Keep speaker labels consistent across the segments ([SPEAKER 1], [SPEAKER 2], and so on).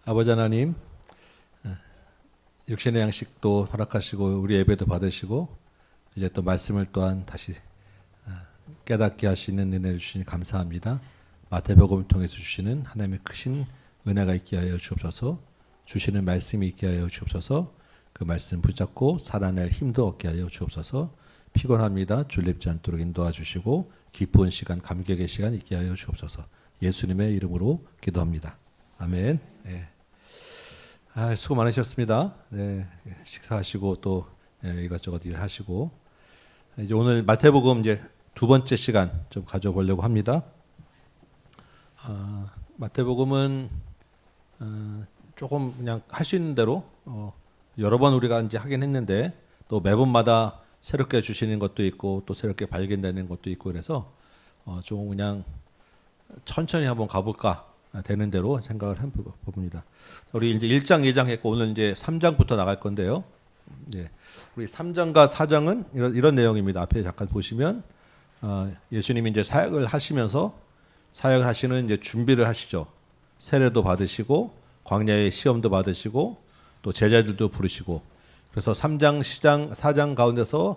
[SPEAKER 1] 아버지 하나님, 육신의 양식도 허락하시고 우리 예배도 받으시고 이제 또 말씀을 또한 다시 깨닫게 하시는 은혜를 주시니 감사합니다. 마태복음을 통해서 주시는 하나님의 크신 은혜가 있게 하여 주옵소서. 주시는 말씀이 있게 하여 주옵소서. 그 말씀 붙잡고 살아낼 힘도 얻게 하여 주옵소서. 피곤합니다. 졸립지 않도록 인도하 주시고 기쁜 시간, 감격의 시간 있게 하여 주옵소서. 예수님의 이름으로 기도합니다. 아멘. 네. 수고 많으셨습니다. 네, 식사하시고 또 이것저것 일하시고 이제 오늘 마태복음 이제 두 번째 시간 좀 가져보려고 합니다. 마태복음은 조금 그냥 할 수 있는 대로 여러 번 우리가 이제 하긴 했는데 또 매번마다 새롭게 주시는 것도 있고 또 새롭게 발견되는 것도 있고 그래서 좀 그냥 천천히 한번 가볼까 되는 대로 생각을 해봅니다. 우리 이제 1장, 2장 했고 오늘 이제 3장부터 나갈 건데요. 네. 우리 3장과 4장은 이런 내용입니다. 앞에 잠깐 보시면 예수님이 이제 사역을 하시면서 사역을 하시는 이제 준비를 하시죠. 세례도 받으시고 광야의 시험도 받으시고 또 제자들도 부르시고 그래서 3장, 4장 가운데서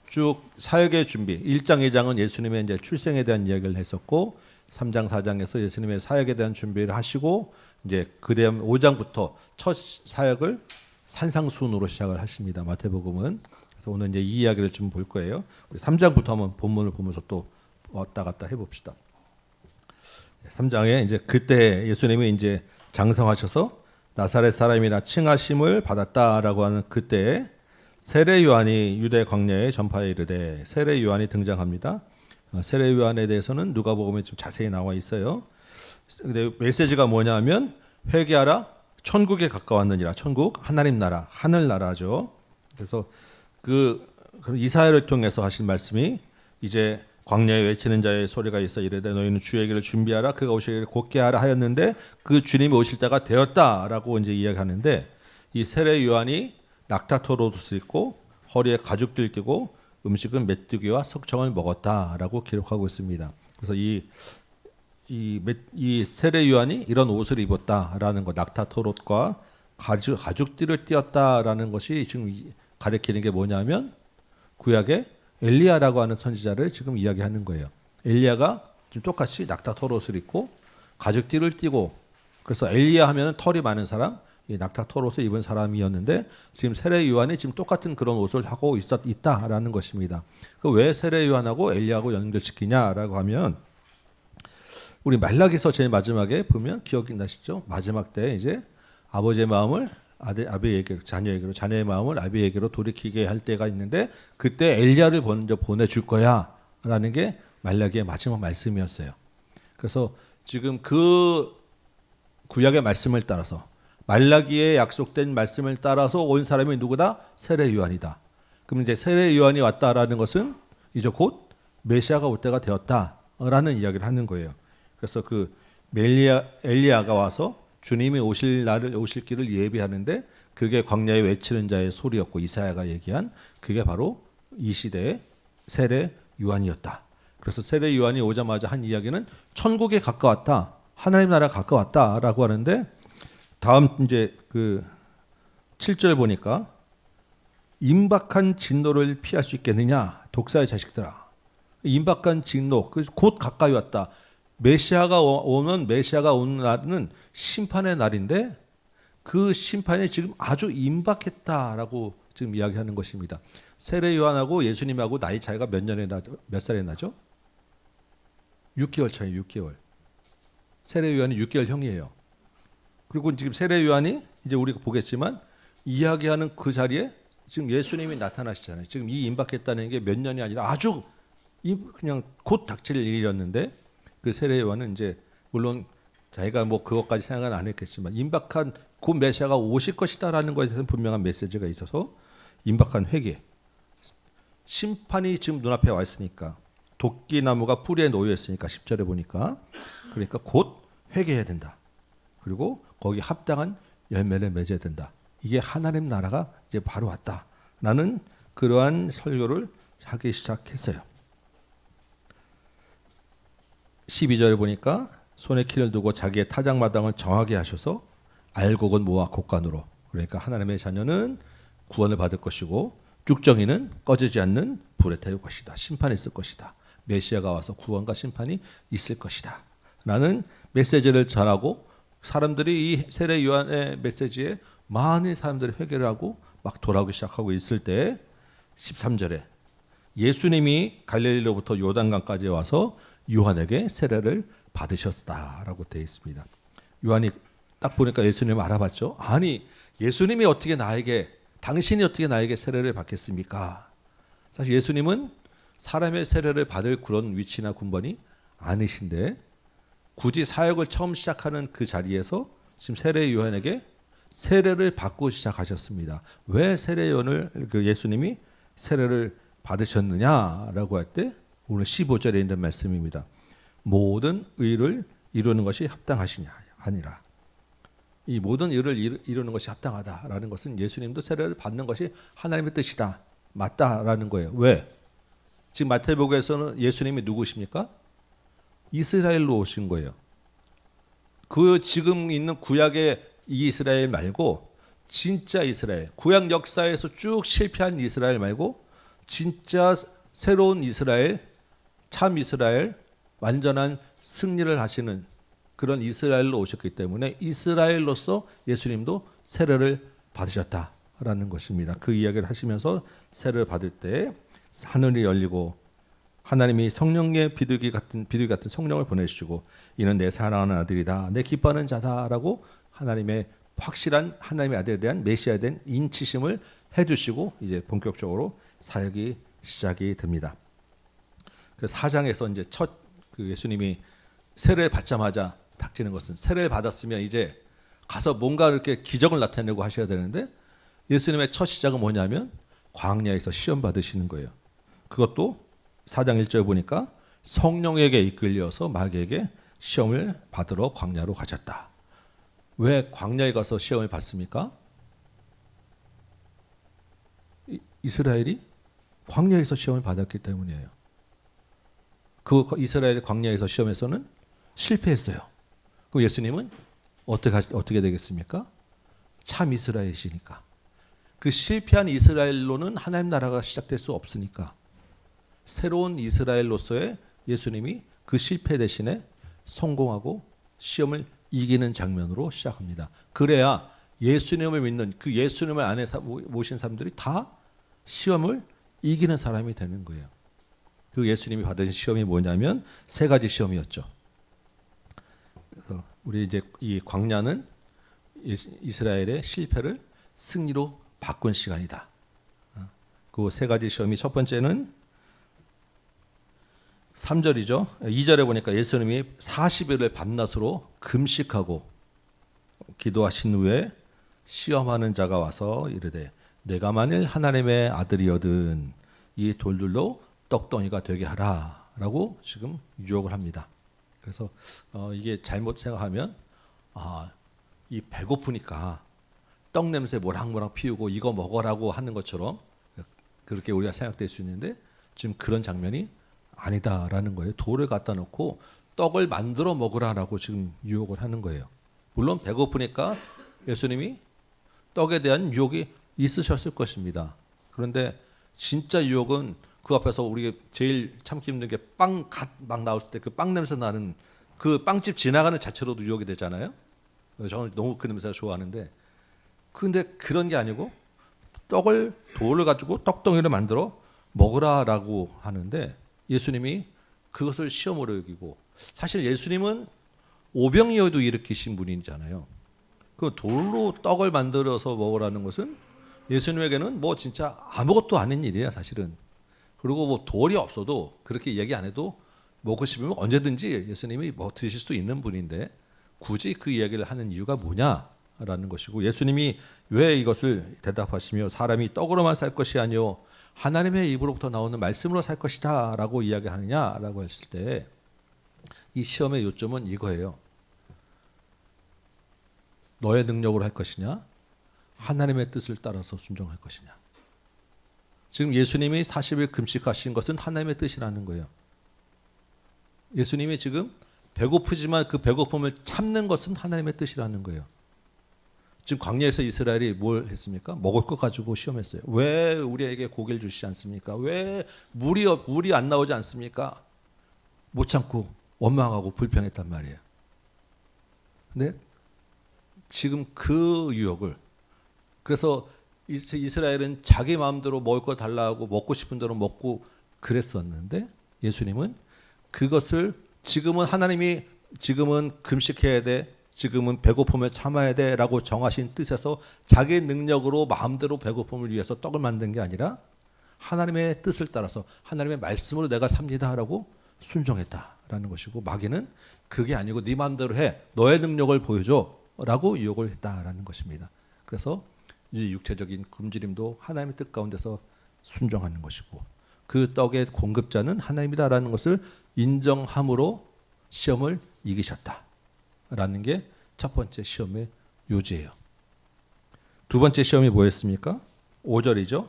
[SPEAKER 1] 쭉 사역의 준비. 1장, 2장은 예수님의 이제 출생에 대한 이야기를 했었고 3장, 4장에서 예수님의 사역에 대한 준비를 하시고 이제 그다음 5장부터 첫 사역을 산상수훈으로 시작을 하십니다. 마태복음은. 그래서 오늘 이제 이 이야기를 좀 볼 거예요. 우리 3장부터 한번 본문을 보면서 또 왔다 갔다 해봅시다. 3장에 이제 그때 예수님이 이제 장성하셔서 나사렛 사람이라 칭하심을 받았다라고 하는 그때 세례 요한이 유대 광야에 전파에 이르되 세례 요한이 등장합니다. 세례 요한에 대해서는 누가복음에 좀 자세히 나와 있어요. 근데 메시지가 뭐냐면 회개하라 천국에 가까웠느니라. 천국 하나님 나라 하늘 나라죠. 그래서 그 이사야를 통해서 하신 말씀이 이제 광야에 외치는 자의 소리가 있어 이르되 너희는 주의 길을 준비하라 그가 오시기를 곧게 하라 하였는데 그 주님이 오실 때가 되었다라고 이제 이야기하는데 이 세례 요한이 낙타토로 있고 허리에 가죽들 띠고 음식은 메뚜기와 석청을 먹었다라고 기록하고 있습니다. 그래서 이 세례 요한이 이런 옷을 입었다라는 것, 낙타토롯과 가죽띠를 띄었다라는 것이 지금 가리키는 게 뭐냐면 구약의 엘리야라고 하는 선지자를 지금 이야기하는 거예요. 엘리야가 지금 똑같이 낙타토롯을 입고 가죽띠를 띠고 그래서 엘리야 하면은 털이 많은 사람, 이 낙타토롯을 입은 사람이었는데 지금 세례 요한이 지금 똑같은 그런 옷을 하고 있다라는 것입니다. 그 왜 세례 요한하고 엘리야하고 연결시키냐라고 하면 우리 말라기서 제일 마지막에 보면 기억이 나시죠? 마지막 때 이제 아버지의 마음을 아비에게로 자녀에게로 자녀의 마음을 아비에게로 돌이키게 할 때가 있는데 그때 엘리야를 먼저 보내줄 거야라는 게 말라기의 마지막 말씀이었어요. 그래서 지금 그 구약의 말씀을 따라서 말라기에 약속된 말씀을 따라서 온 사람이 누구다? 세례 요한이다. 그럼 이제 세례 요한이 왔다라는 것은 이제 곧 메시아가 올 때가 되었다라는 이야기를 하는 거예요. 그래서 그 엘리야가 와서 주님이 오실 길을 예비하는데 그게 광야에 외치는 자의 소리였고 이사야가 얘기한 그게 바로 이 시대의 세례 요한이었다. 그래서 세례 요한이 오자마자 한 이야기는 천국에 가까웠다. 하나님 나라가 가까웠다라고 하는데 다음 이제 그 7절 보니까 임박한 진노를 피할 수 있겠느냐 독사의 자식들아. 임박한 진노 곧 가까이 왔다. 메시아가 오는 날은 심판의 날인데 그 심판이 지금 아주 임박했다라고 지금 이야기하는 것입니다. 세례 요한하고 예수님하고 나이 차이가 몇 살이 나죠? 6개월 차이 6개월. 세례 요한이 6개월 형이에요. 그리고 지금 세례 요한이 이제 우리가 보겠지만 이야기하는 그 자리에 지금 예수님이 나타나시잖아요. 지금 이 임박했다는 게 몇 년이 아니라 아주 그냥 곧 닥칠 일이었는데 그 세례 요한은 이제 물론 자기가 뭐 그것까지 생각은 안 했겠지만 임박한 곧 메시아가 오실 것이다라는 것에 대해서 분명한 메시지가 있어서 임박한 회개. 심판이 지금 눈앞에 와 있으니까 도끼나무가 뿌리에 놓여 있으니까 10절에 보니까 그러니까 곧 회개해야 된다. 그리고 거기 합당한 열매를 맺어야 된다. 이게 하나님 나라가 이제 바로 왔다라는 그러한 설교를 하기 시작했어요. 12절에 보니까 손에 키를 두고 자기의 타작마당을 정하게 하셔서 알곡은 모아 곡간으로. 그러니까 하나님의 자녀는 구원을 받을 것이고 쭉정이는 꺼지지 않는 불에 태울 것이다. 심판이 있을 것이다. 메시아가 와서 구원과 심판이 있을 것이다. 라는 메시지를 전하고 사람들이 이 세례 요한의 메시지에 많은 사람들이 회개를 하고 막 돌아오기 시작하고 있을 때 13절에 예수님이 갈릴리로부터 요단강까지 와서 요한에게 세례를 받으셨다라고 되어 있습니다. 요한이 딱 보니까 예수님을 알아봤죠. 아니 예수님이 어떻게 나에게 당신이 어떻게 나에게 세례를 받겠습니까? 사실 예수님은 사람의 세례를 받을 그런 위치나 군번이 아니신데 굳이 사역을 처음 시작하는 그 자리에서 지금 세례 요한에게 세례를 받고 시작하셨습니다. 왜 세례 요한을 예수님이 세례를 받으셨느냐라고 할 때 오늘 15절에 있는 말씀입니다. 모든 의를 이루는 것이 합당하시냐 아니라 이 모든 일을 이루는 것이 합당하다라는 것은 예수님도 세례를 받는 것이 하나님의 뜻이다. 맞다라는 거예요. 왜? 지금 마태복음에서는 예수님이 누구십니까? 이스라엘로 오신 거예요. 그 지금 있는 구약의 이 이스라엘 말고 진짜 이스라엘, 구약 역사에서 쭉 실패한 이스라엘 말고 진짜 새로운 이스라엘, 참 이스라엘, 완전한 승리를 하시는 그런 이스라엘로 오셨기 때문에 이스라엘로서 예수님도 세례를 받으셨다라는 것입니다. 그 이야기를 하시면서 세례를 받을 때 하늘이 열리고 하나님이 성령의 비둘기 같은 성령을 보내주시고 이는 내 사랑하는 아들이다, 내 기뻐하는 자다라고 하나님의 확실한 하나님의 아들에 대한 메시아에 대한 인치심을 해주시고 이제 본격적으로 사역이 시작이 됩니다. 그 4장에서 이제 첫 그 예수님이 세례를 받자마자 닥치는 것은 세례를 받았으면 이제 가서 뭔가 이렇게 기적을 나타내고 하셔야 되는데 예수님의 첫 시작은 뭐냐면 광야에서 시험 받으시는 거예요. 그것도 4장 1절 보니까 성령에게 이끌려서 마귀에게 시험을 받으러 광야로 가셨다. 왜 광야에 가서 시험을 받습니까? 이스라엘이 광야에서 시험을 받았기 때문이에요. 그 이스라엘 광야에서 시험에서는 실패했어요. 그럼 예수님은 어떻게 되겠습니까? 참 이스라엘이시니까. 그 실패한 이스라엘로는 하나님 나라가 시작될 수 없으니까 새로운 이스라엘로서의 예수님이 그 실패 대신에 성공하고 시험을 이기는 장면으로 시작합니다. 그래야 예수님을 믿는 그 예수님을 안에 모신 사람들이 다 시험을 이기는 사람이 되는 거예요. 그 예수님이 받으신 시험이 뭐냐면 3가지 시험이었죠. 그래서 우리 이제 이 광야는 이스라엘의 실패를 승리로 바꾼 시간이다. 그 3가지 시험이 첫 번째는 3절이죠. 2절에 보니까 예수님이 40일을 밤낮으로 금식하고 기도하신 후에 시험하는 자가 와서 이르되 내가 만일 하나님의 아들이거든 이 돌들로 떡덩이가 되게 하라 라고 지금 유혹을 합니다. 그래서 이게 잘못 생각하면 이 배고프니까 떡 냄새 모락모락 피우고 이거 먹어라고 하는 것처럼 그렇게 우리가 생각될 수 있는데 지금 그런 장면이 아니다라는 거예요. 돌을 갖다 놓고 떡을 만들어 먹으라라고 지금 유혹을 하는 거예요. 물론 배고프니까 예수님이 떡에 대한 유혹이 있으셨을 것입니다. 그런데 진짜 유혹은 그 앞에서 우리 제일 참기 힘든 게 빵 갓 막 나왔을 때 그 빵 냄새 나는 그 빵집 지나가는 자체로도 유혹이 되잖아요. 저는 너무 그 냄새를 좋아하는데 근데 그런 게 아니고 돌을 가지고 떡덩이를 만들어 먹으라라고 하는데 예수님이 그것을 시험으로 여기고 사실 예수님은 오병이어도 일으키신 분이잖아요. 그 돌로 떡을 만들어서 먹으라는 것은 예수님에게는 뭐 진짜 아무것도 아닌 일이에요, 사실은. 그리고 뭐 돌이 없어도 그렇게 얘기 안 해도 먹고 싶으면 언제든지 예수님이 뭐 드실 수 있는 분인데 굳이 그 이야기를 하는 이유가 뭐냐라는 것이고 예수님이 왜 이것을 대답하시며 사람이 떡으로만 살 것이 아니요 하나님의 입으로부터 나오는 말씀으로 살 것이다 라고 이야기하느냐라고 했을 때 이 시험의 요점은 이거예요. 너의 능력으로 할 것이냐 하나님의 뜻을 따라서 순종할 것이냐. 지금 예수님이 40일 금식하신 것은 하나님의 뜻이라는 거예요. 예수님이 지금 배고프지만 그 배고픔을 참는 것은 하나님의 뜻이라는 거예요. 지금 광야에서 이스라엘이 뭘 했습니까? 먹을 것 가지고 시험했어요. 왜 우리에게 고기를 주시지 않습니까? 왜 물이 안 나오지 않습니까? 못 참고 원망하고 불평했단 말이에요. 근데 지금 그 유혹을, 그래서 이스라엘은 자기 마음대로 먹을 거 달라고 먹고 싶은 대로 먹고 그랬었는데, 예수님은 그것을 지금은 하나님이 지금은 금식해야 돼, 지금은 배고픔을 참아야 돼라고 정하신 뜻에서 자기 능력으로 마음대로 배고픔을 위해서 떡을 만든 게 아니라 하나님의 뜻을 따라서 하나님의 말씀으로 내가 삽니다라고 순종했다라는 것이고, 마귀는 그게 아니고 네 마음대로 해, 너의 능력을 보여줘라고 유혹을 했다라는 것입니다. 그래서 이 육체적인 굶주림도 하나님의 뜻 가운데서 순종하는 것이고, 그 떡의 공급자는 하나님이다라는 것을 인정함으로 시험을 이기셨다라는 게 첫 번째 시험의 요지예요. 두 번째 시험이 뭐였습니까? 5절이죠.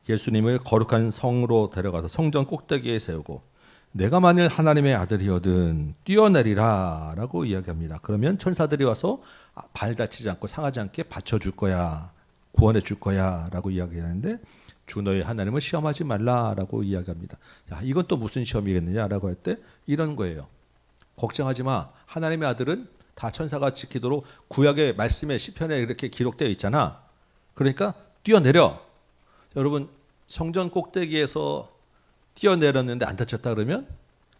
[SPEAKER 1] 예수님을 거룩한 성으로 데려가서 성전 꼭대기에 세우고 내가 만일 하나님의 아들이거든 뛰어내리라 라고 이야기합니다. 그러면 천사들이 와서 발 다치지 않고 상하지 않게 받쳐줄 거야, 구원해 줄 거야 라고 이야기하는데, 주 너의 하나님을 시험하지 말라라고 이야기합니다. 야, 이건 또 무슨 시험이겠느냐라고 할 때 이런 거예요. 걱정하지 마. 하나님의 아들은 다 천사가 지키도록 구약의 말씀에 시편에 이렇게 기록되어 있잖아. 그러니까 뛰어내려. 여러분, 성전 꼭대기에서 뛰어내렸는데 안 다쳤다 그러면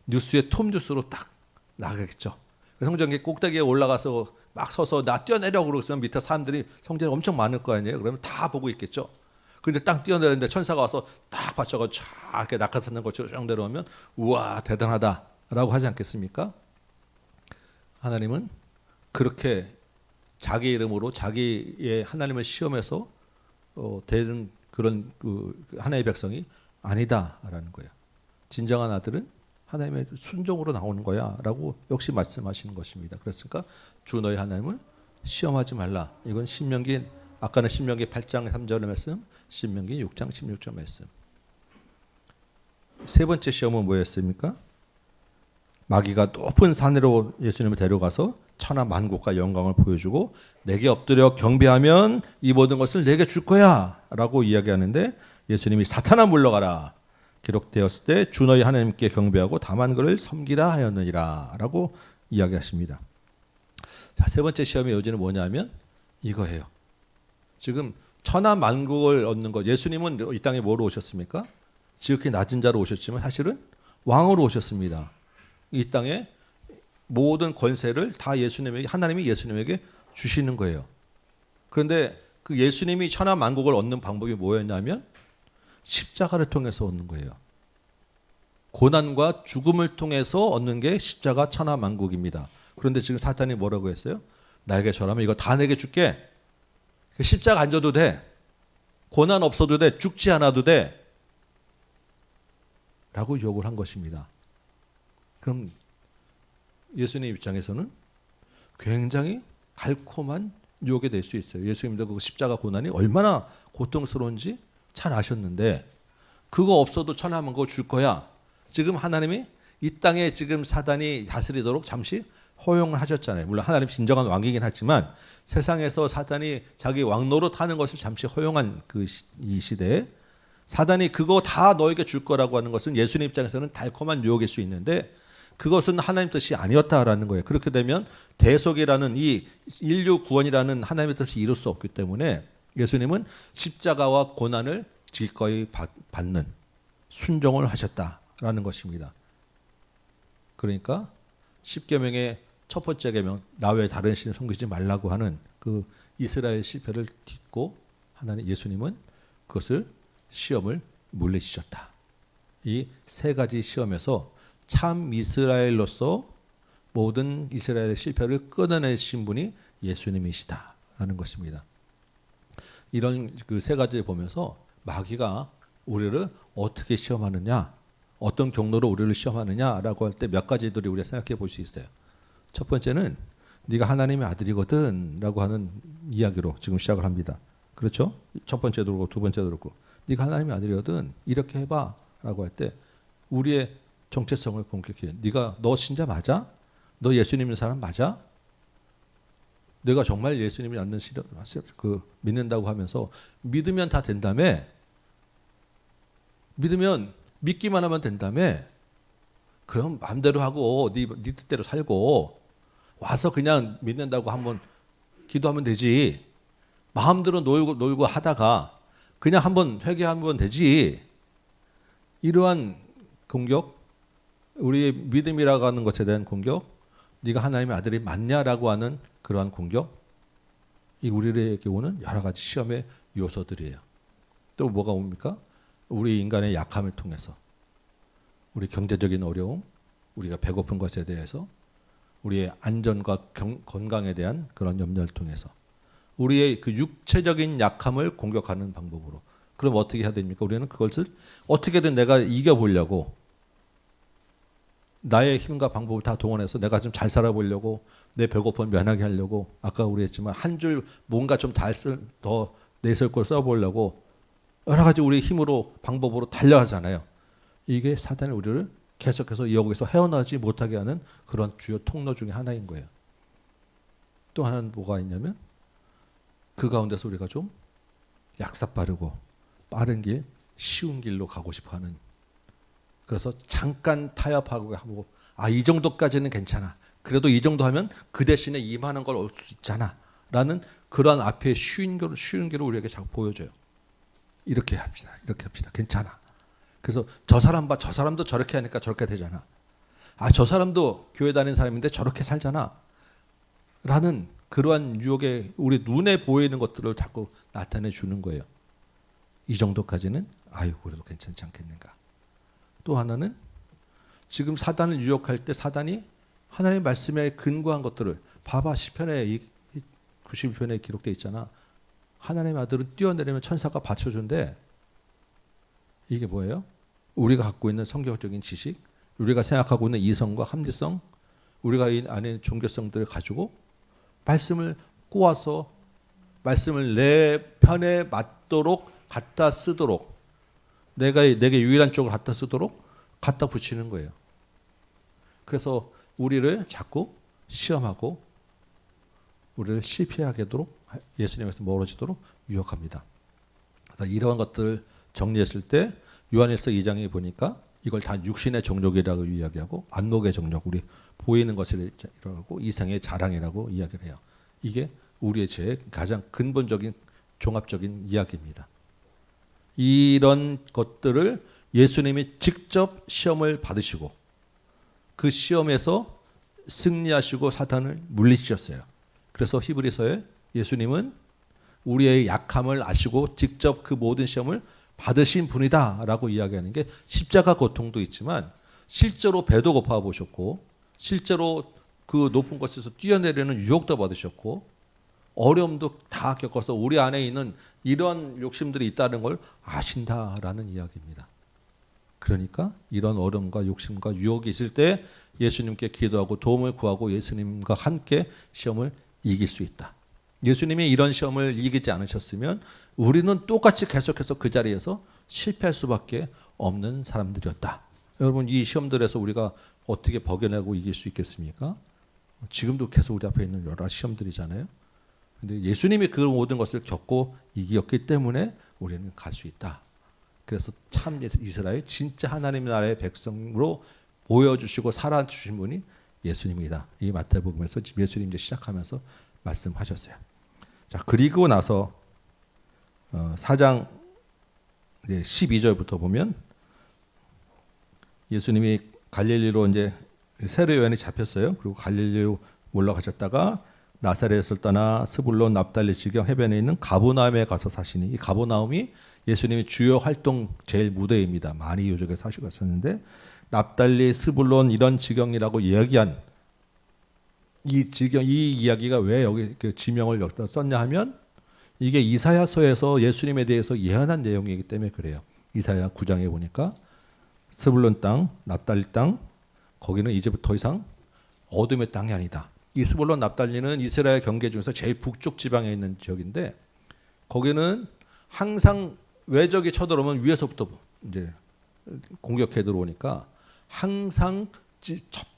[SPEAKER 1] 뉴스에 톱 뉴스로 딱 나가겠죠. 성전 꼭대기에 올라가서 막 서서 나 뛰어내려 그러면 밑에 사람들이, 성전에 엄청 많을 거 아니에요. 그러면 다 보고 있겠죠. 근데 딱 뛰어내렸는데 천사가 와서 딱 받쳐가 쫙 이렇게 낙하산는 것처럼 쫙 내려오면 우와 대단하다라고 하지 않겠습니까? 하나님은 그렇게 자기 이름으로 자기의 하나님을 시험해서 되는 그런 하나님의 백성이 아니다라는 거예요. 진정한 아들은 하나님의 순종으로 나오는 거야라고 역시 말씀하시는 것입니다. 그랬으니까 주 너희 하나님을 시험하지 말라. 이건 신명기, 아까는 신명기 8장 3절의 말씀, 신명기 6장 16절 말씀. 세 번째 시험은 뭐였습니까? 마귀가 높은 산으로 예수님을 데려가서 천하 만국과 영광을 보여주고 내게 엎드려 경배하면 이 모든 것을 내게 줄 거야 라고 이야기하는데, 예수님이 사탄아 물러가라 기록되었을 때 주 너희 하나님께 경배하고 다만 그를 섬기라 하였느니라 라고 이야기하십니다. 자, 세 번째 시험의 요지는 뭐냐면 이거예요. 지금 천하 만국을 얻는 것, 예수님은 이 땅에 뭐로 오셨습니까? 지극히 낮은 자로 오셨지만 사실은 왕으로 오셨습니다. 이 땅에 모든 권세를 다 예수님에게, 하나님이 예수님에게 주시는 거예요. 그런데 그 예수님이 천하 만국을 얻는 방법이 뭐였냐면 십자가를 통해서 얻는 거예요. 고난과 죽음을 통해서 얻는 게 십자가 천하 만국입니다. 그런데 지금 사탄이 뭐라고 했어요? 나에게 절하면 이거 다 내게 줄게. 십자가 안 져도 돼. 고난 없어도 돼. 죽지 않아도 돼. 라고 욕을 한 것입니다. 그럼 예수님 입장에서는 굉장히 달콤한 유혹이 될 수 있어요. 예수님도 그 십자가 고난이 얼마나 고통스러운지 잘 아셨는데, 그거 없어도 천하만 거 줄 거야. 지금 하나님이 이 땅에 지금 사단이 다스리도록 잠시 허용을 하셨잖아요. 물론 하나님 진정한 왕이긴 하지만 세상에서 사단이 자기 왕노릇 하는 것을 잠시 허용한 이 시대에 사단이 그거 다 너에게 줄 거라고 하는 것은 예수님 입장에서는 달콤한 유혹일 수 있는데, 그것은 하나님 뜻이 아니었다라는 거예요. 그렇게 되면 대속이라는 이 인류 구원이라는 하나님의 뜻을 이룰 수 없기 때문에 예수님은 십자가와 고난을 기꺼이 받는 순종을 하셨다라는 것입니다. 그러니까 십계명의 첫 번째 계명, 나 외에 다른 신을 섬기지 말라고 하는 그 이스라엘 실패를 딛고 하나님 예수님은 그것을 시험을 물리치셨다. 이 세 가지 시험에서 참 이스라엘로서 모든 이스라엘의 실패를 끊어내신 분이 예수님이시다라는 것입니다. 이런 그 세 가지를 보면서 마귀가 우리를 어떻게 시험하느냐, 어떤 경로로 우리를 시험하느냐라고 할 때 몇 가지들이 우리가 생각해 볼 수 있어요. 첫 번째는 네가 하나님의 아들이거든 라고 하는 이야기로 지금 시작을 합니다. 그렇죠? 첫 번째도 그렇고 두 번째도 그렇고, 네가 하나님의 아들이거든 이렇게 해봐 라고 할 때 우리의 정체성을 공격해요. 너 신자 맞아? 너 예수님 믿는 사람 맞아? 내가 정말 예수님이 믿는다고 하면서 믿으면 다 된다며. 믿으면 믿기만 하면 된다며. 그럼 마음대로 하고 네 뜻대로 살고 와서 그냥 믿는다고 한번 기도하면 되지. 마음대로 놀고 하다가 그냥 한번 회개하면 되지. 이러한 공격, 우리의 믿음이라고 하는 것에 대한 공격, 네가 하나님의 아들이 맞냐라고 하는 그러한 공격, 이 우리에게 오는 여러 가지 시험의 요소들이에요. 또 뭐가 옵니까? 우리 인간의 약함을 통해서, 우리 경제적인 어려움, 우리가 배고픈 것에 대해서, 우리의 안전과 건강에 대한 그런 염려를 통해서 우리의 그 육체적인 약함을 공격하는 방법으로. 그럼 어떻게 해야 됩니까? 우리는 그것을 어떻게든 내가 이겨보려고 나의 힘과 방법을 다 동원해서 내가 좀 잘 살아보려고, 내 배고픔을 면하게 하려고, 아까 우리 했지만 한 줄 뭔가 좀 더 내설 걸 써보려고 여러 가지 우리 힘으로 방법으로 달려가잖아요. 이게 사단이 우리를 계속해서 여기서 헤어나지 못하게 하는 그런 주요 통로 중에 하나인 거예요. 또 하나는 뭐가 있냐면 그 가운데서 우리가 좀 약삭빠르고 빠른 길, 쉬운 길로 가고 싶어하는, 그래서 잠깐 타협하고 하고 이 정도까지는 괜찮아. 그래도 이 정도 하면 그 대신에 이만한 걸 얻을 수 있잖아. 라는 그런 앞에 쉬운 길을 우리에게 자꾸 보여줘요. 이렇게 합시다. 이렇게 합시다. 괜찮아. 그래서 저 사람 봐. 저 사람도 저렇게 하니까 저렇게 되잖아. 저 사람도 교회 다니는 사람인데 저렇게 살잖아. 라는 그러한 유혹에 우리 눈에 보이는 것들을 자꾸 나타내 주는 거예요. 이 정도까지는 그래도 괜찮지 않겠는가. 또 하나는 지금 사단을 유혹할 때 사단이 하나님의 말씀에 근거한 것들을 봐봐. 시편에 91편에 기록되어 있잖아. 하나님의 아들은 뛰어내리면 천사가 받쳐준대. 이게 뭐예요? 우리가 갖고 있는 성경적인 지식, 우리가 생각하고 있는 이성과 합리성, 우리가 이 안에 종교성들을 가지고 말씀을 꼬아서 말씀을 내 편에 맞도록 갖다 쓰도록, 내게 유일한 쪽을 갖다 쓰도록 갖다 붙이는 거예요. 그래서 우리를 자꾸 시험하고 우리를 실패하게 하도록, 예수님에서 멀어지도록 유혹합니다. 그래서 이러한 것들을 정리했을 때 요한일서 2장에 보니까 이걸 다 육신의 정욕이라고 이야기하고 안목의 정욕, 우리 보이는 것이라고 이생의 자랑이라고 이야기를 해요. 이게 우리의 죄의 가장 근본적인 종합적인 이야기입니다. 이런 것들을 예수님이 직접 시험을 받으시고 그 시험에서 승리하시고 사탄을 물리치셨어요. 그래서 히브리서에 예수님은 우리의 약함을 아시고 직접 그 모든 시험을 받으신 분이다라고 이야기하는 게, 십자가 고통도 있지만 실제로 배도 고파 보셨고 실제로 그 높은 곳에서 뛰어내리는 유혹도 받으셨고 어려움도 다 겪어서 우리 안에 있는 이런 욕심들이 있다는 걸 아신다라는 이야기입니다. 그러니까 이런 어려움과 욕심과 유혹이 있을 때 예수님께 기도하고 도움을 구하고 예수님과 함께 시험을 이길 수 있다. 예수님이 이런 시험을 이기지 않으셨으면 우리는 똑같이 계속해서 그 자리에서 실패할 수밖에 없는 사람들이었다. 여러분, 이 시험들에서 우리가 어떻게 버겨내고 이길 수 있겠습니까? 지금도 계속 우리 앞에 있는 여러 시험들이잖아요. 근데 예수님이 그 모든 것을 겪고 이겼기 때문에 우리는 갈 수 있다. 그래서 참 이스라엘 진짜 하나님의 나라의 백성으로 보여주시고 살아주신 분이 예수님이다. 이 마태복음에서 예수님 이제 시작하면서 말씀하셨어요. 자, 그리고 나서 4장 12절부터 보면 예수님이 갈릴리로 이제 세례 요한이 잡혔어요. 그리고 갈릴리로 올라가셨다가 나사렛을 떠나 스불론 납달리 지경 해변에 있는 가버나움에 가서 사시니, 이 가버나움이 예수님의 주요 활동 제일 무대입니다. 많이 요쪽에 사시고 갔었는데 납달리, 스불론 이런 지경이라고 이야기한 이 지경, 이 이야기가 왜 여기 그 지명을 여기다 썼냐 하면 이게 이사야서에서 예수님에 대해서 예언한 내용이기 때문에 그래요. 이사야 9장에 보니까 스불론 땅, 납달리 땅, 거기는 이제부터 더 이상 어둠의 땅이 아니다. 이 스불론 납달리는 이스라엘 경계 중에서 제일 북쪽 지방에 있는 지역인데 거기는 항상 외적이 쳐들어오면 위에서부터 이제 공격해 들어오니까 항상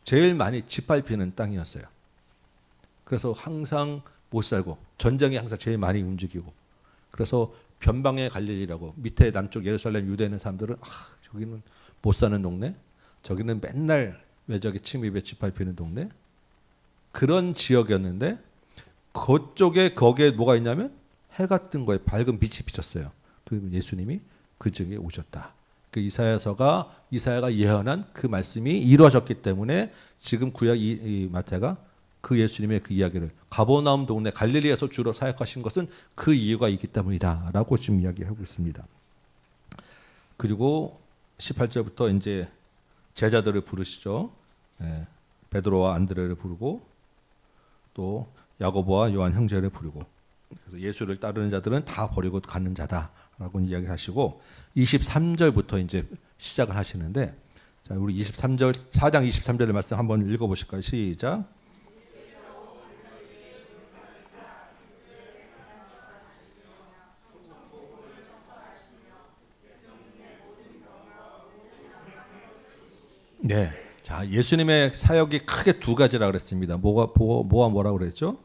[SPEAKER 1] 제일 많이 짓밟히는 땅이었어요. 그래서 항상 못 살고 전쟁이 항상 제일 많이 움직이고 그래서 변방의 갈릴리라고 밑에 남쪽 예루살렘 유대에 있는 사람들은 저기는 못 사는 동네 저기는 맨날 외적의 침입에 짓밟히는 동네 그런 지역이었는데 그쪽에 거기에 뭐가 있냐면 해가 뜬 거예요. 밝은 빛이 비쳤어요. 그 예수님이 그 지역에 오셨다. 그 이사야가 예언한 그 말씀이 이루어졌기 때문에 지금 구약 이 마태가 그 예수님의 그 이야기를 가버나움 동네 갈릴리에서 주로 사역하신 것은 그 이유가 있기 때문이다라고 지금 이야기하고 있습니다. 그리고 18절부터 이제 제자들을 부르시죠. 베드로와 안드레를 부르고 또 야고보와 요한 형제를 부르고 그래서 예수를 따르는 자들은 다 버리고 가는 자다라고 이야기를 하시고 23절부터 이제 시작을 하시는데 자, 우리 4장 23절의 말씀 한번 읽어 보실까요? 시작. 네. 자, 예수님의 사역이 크게 두 가지라 그랬습니다. 뭐라고 그랬죠?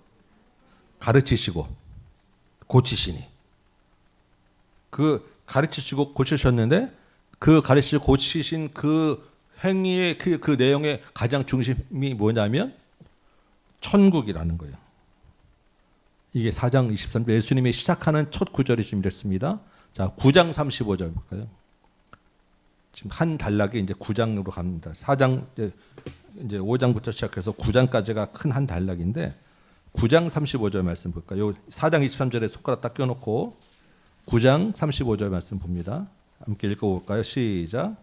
[SPEAKER 1] 가르치시고 고치시니. 그 가르치시고 고치셨는데 그 가르치시고 고치신 그 행위의 그 내용의 가장 중심이 뭐냐면 천국이라는 거예요. 이게 4장 23절 예수님이 시작하는 첫 구절이 지금 됐습니다. 자, 9장 35절 볼까요? 지금 한 단락이 이제 9장으로 갑니다. 4장 이제 5장부터 시작해서 9장까지가 큰 한 단락인데 9장 35절 말씀 볼까요? 4장 23절에 손가락 딱 껴놓고 9장 35절 말씀 봅니다. 함께 읽어볼까요? 시작.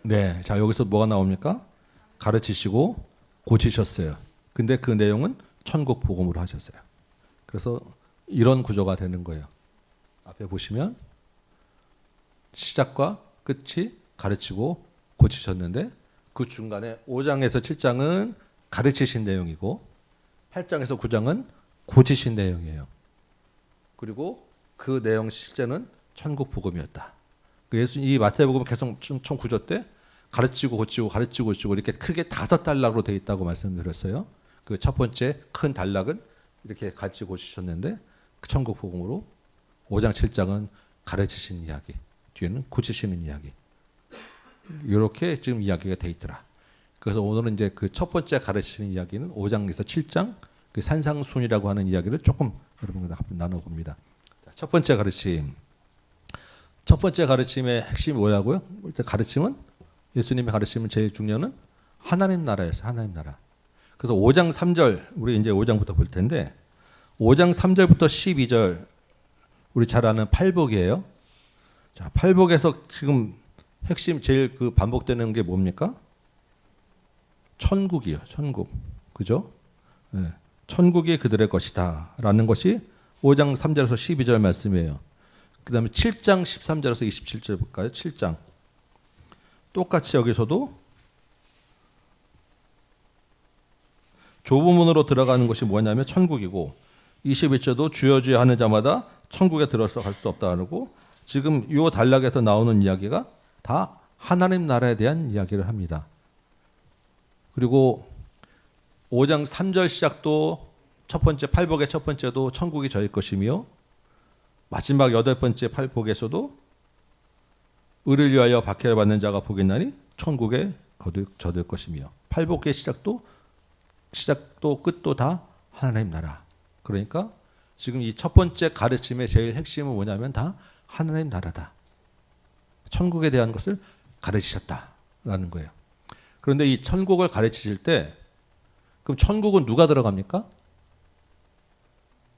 [SPEAKER 1] 네, 자 여기서 뭐가 나옵니까? 가르치시고 고치셨어요. 근데 그 내용은 천국 복음으로 하셨어요. 그래서 이런 구조가 되는 거예요. 앞에 보시면 시작과 끝이 가르치고 고치셨는데 그 중간에 5장에서 7장은 가르치신 내용이고 8장에서 9장은 고치신 내용이에요. 그리고 그 내용 실제는 천국 복음이었다. 예수 이 마태복음 계속 총 구조 때 가르치고 고치고 가르치고 고치고 이렇게 크게 5단락으로 되어 있다고 말씀드렸어요. 그 첫 번째 큰 단락은 이렇게 가르치고 고치셨는데 천국 복음으로 5장 7장은 가르치신 이야기, 뒤에는 고치시는 이야기. 이렇게 지금 이야기가 돼 있더라. 그래서 오늘은 이제 그 첫 번째 가르치는 이야기는 5장에서 7장 그 산상순이라고 하는 이야기를 조금 여러분과 한번 나눠봅니다. 첫 번째 가르침. 첫 번째 가르침의 핵심이 뭐라고요? 일단 가르침은 예수님의 가르침은 제일 중요한 하나님 나라였어요. 하나님 나라. 그래서 5장 3절 우리 이제 5장부터 볼 텐데 5장 3절부터 12절 우리 잘 아는 팔복이에요. 자, 팔복에서 지금 핵심 제일 그 반복되는 게 뭡니까? 천국이요. 천국. 그죠? 네. 천국이 그들의 것이다라는 것이 5장 3절에서 12절 말씀이에요. 그다음에 7장 13절에서 27절 볼까요? 7장. 똑같이 여기서도 좁은 문으로 들어가는 것이 뭐냐면 천국이고 21절도 주여 주여 하는 자마다 천국에 들어서 갈 수 없다 하고 지금 이 단락에서 나오는 이야기가 다 하나님 나라에 대한 이야기를 합니다. 그리고 5장 3절 시작도 첫 번째 팔복의 첫 번째도 천국이 저희 것이며 마지막 8번째 팔복에서도 의를 위하여 박해를 받는 자가 복이 있나니 천국에 거들 것이며 팔복의 시작도 끝도 다 하나님 나라. 그러니까 지금 이 첫 번째 가르침의 제일 핵심은 뭐냐면 다 하나님 나라다. 천국에 대한 것을 가르치셨다라는 거예요. 그런데 이 천국을 가르치실 때 그럼 천국은 누가 들어갑니까?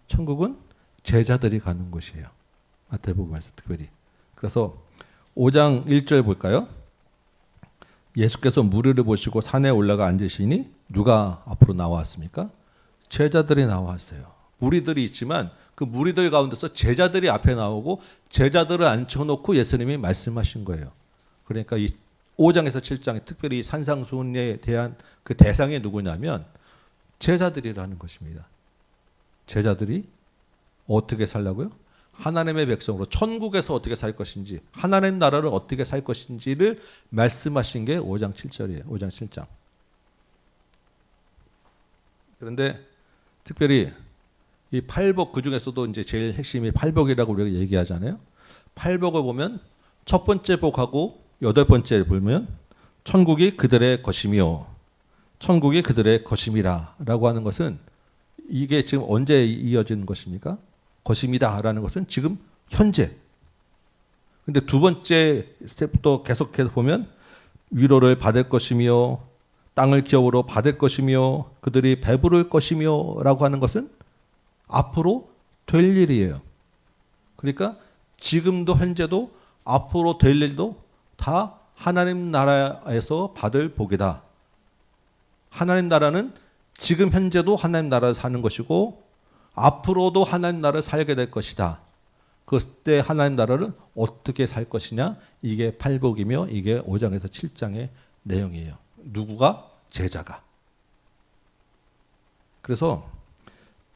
[SPEAKER 1] 천국은 제자들이 가는 곳이에요. 마태복음에서 특별히. 그래서 5장 1절 볼까요? 예수께서 무리를 보시고 산에 올라가 앉으시니 누가 앞으로 나왔습니까? 제자들이 나왔어요. 무리들이 있지만 그 무리들 가운데서 제자들이 앞에 나오고 제자들을 앉혀놓고 예수님이 말씀하신 거예요. 그러니까 이 5장에서 7장에 특별히 산상수훈에 대한 그 대상이 누구냐면 제자들이라는 것입니다. 제자들이 어떻게 살라고요? 하나님의 백성으로 천국에서 어떻게 살 것인지, 하나님 나라를 어떻게 살 것인지를 말씀하신 게 5장 7절이에요. 5장 7장. 그런데 특별히 이 팔복, 그 중에서도 이제 제일 핵심이 팔복이라고 우리가 얘기하잖아요. 팔복을 보면 첫 번째 복하고 여덟 번째 보면 천국이 그들의 것이며 천국이 그들의 것임이라라고 하는 것은 이게 지금 언제 이어지는 것입니까? 것입니다라는 것은 지금 현재. 근데 두 번째 스텝도 계속해서 보면 위로를 받을 것이며 땅을 기업으로 받을 것이며 그들이 배부를 것이며라고 하는 것은 앞으로 될 일이에요. 그러니까 지금도 현재도 앞으로 될 일도 다 하나님 나라에서 받을 복이다. 하나님 나라는 지금 현재도 하나님 나라를 사는 것이고 앞으로도 하나님 나라를 살게 될 것이다. 그때 하나님 나라를 어떻게 살 것이냐? 이게 팔복이며 이게 5장에서 7장의 내용이에요. 누구가? 제자가. 그래서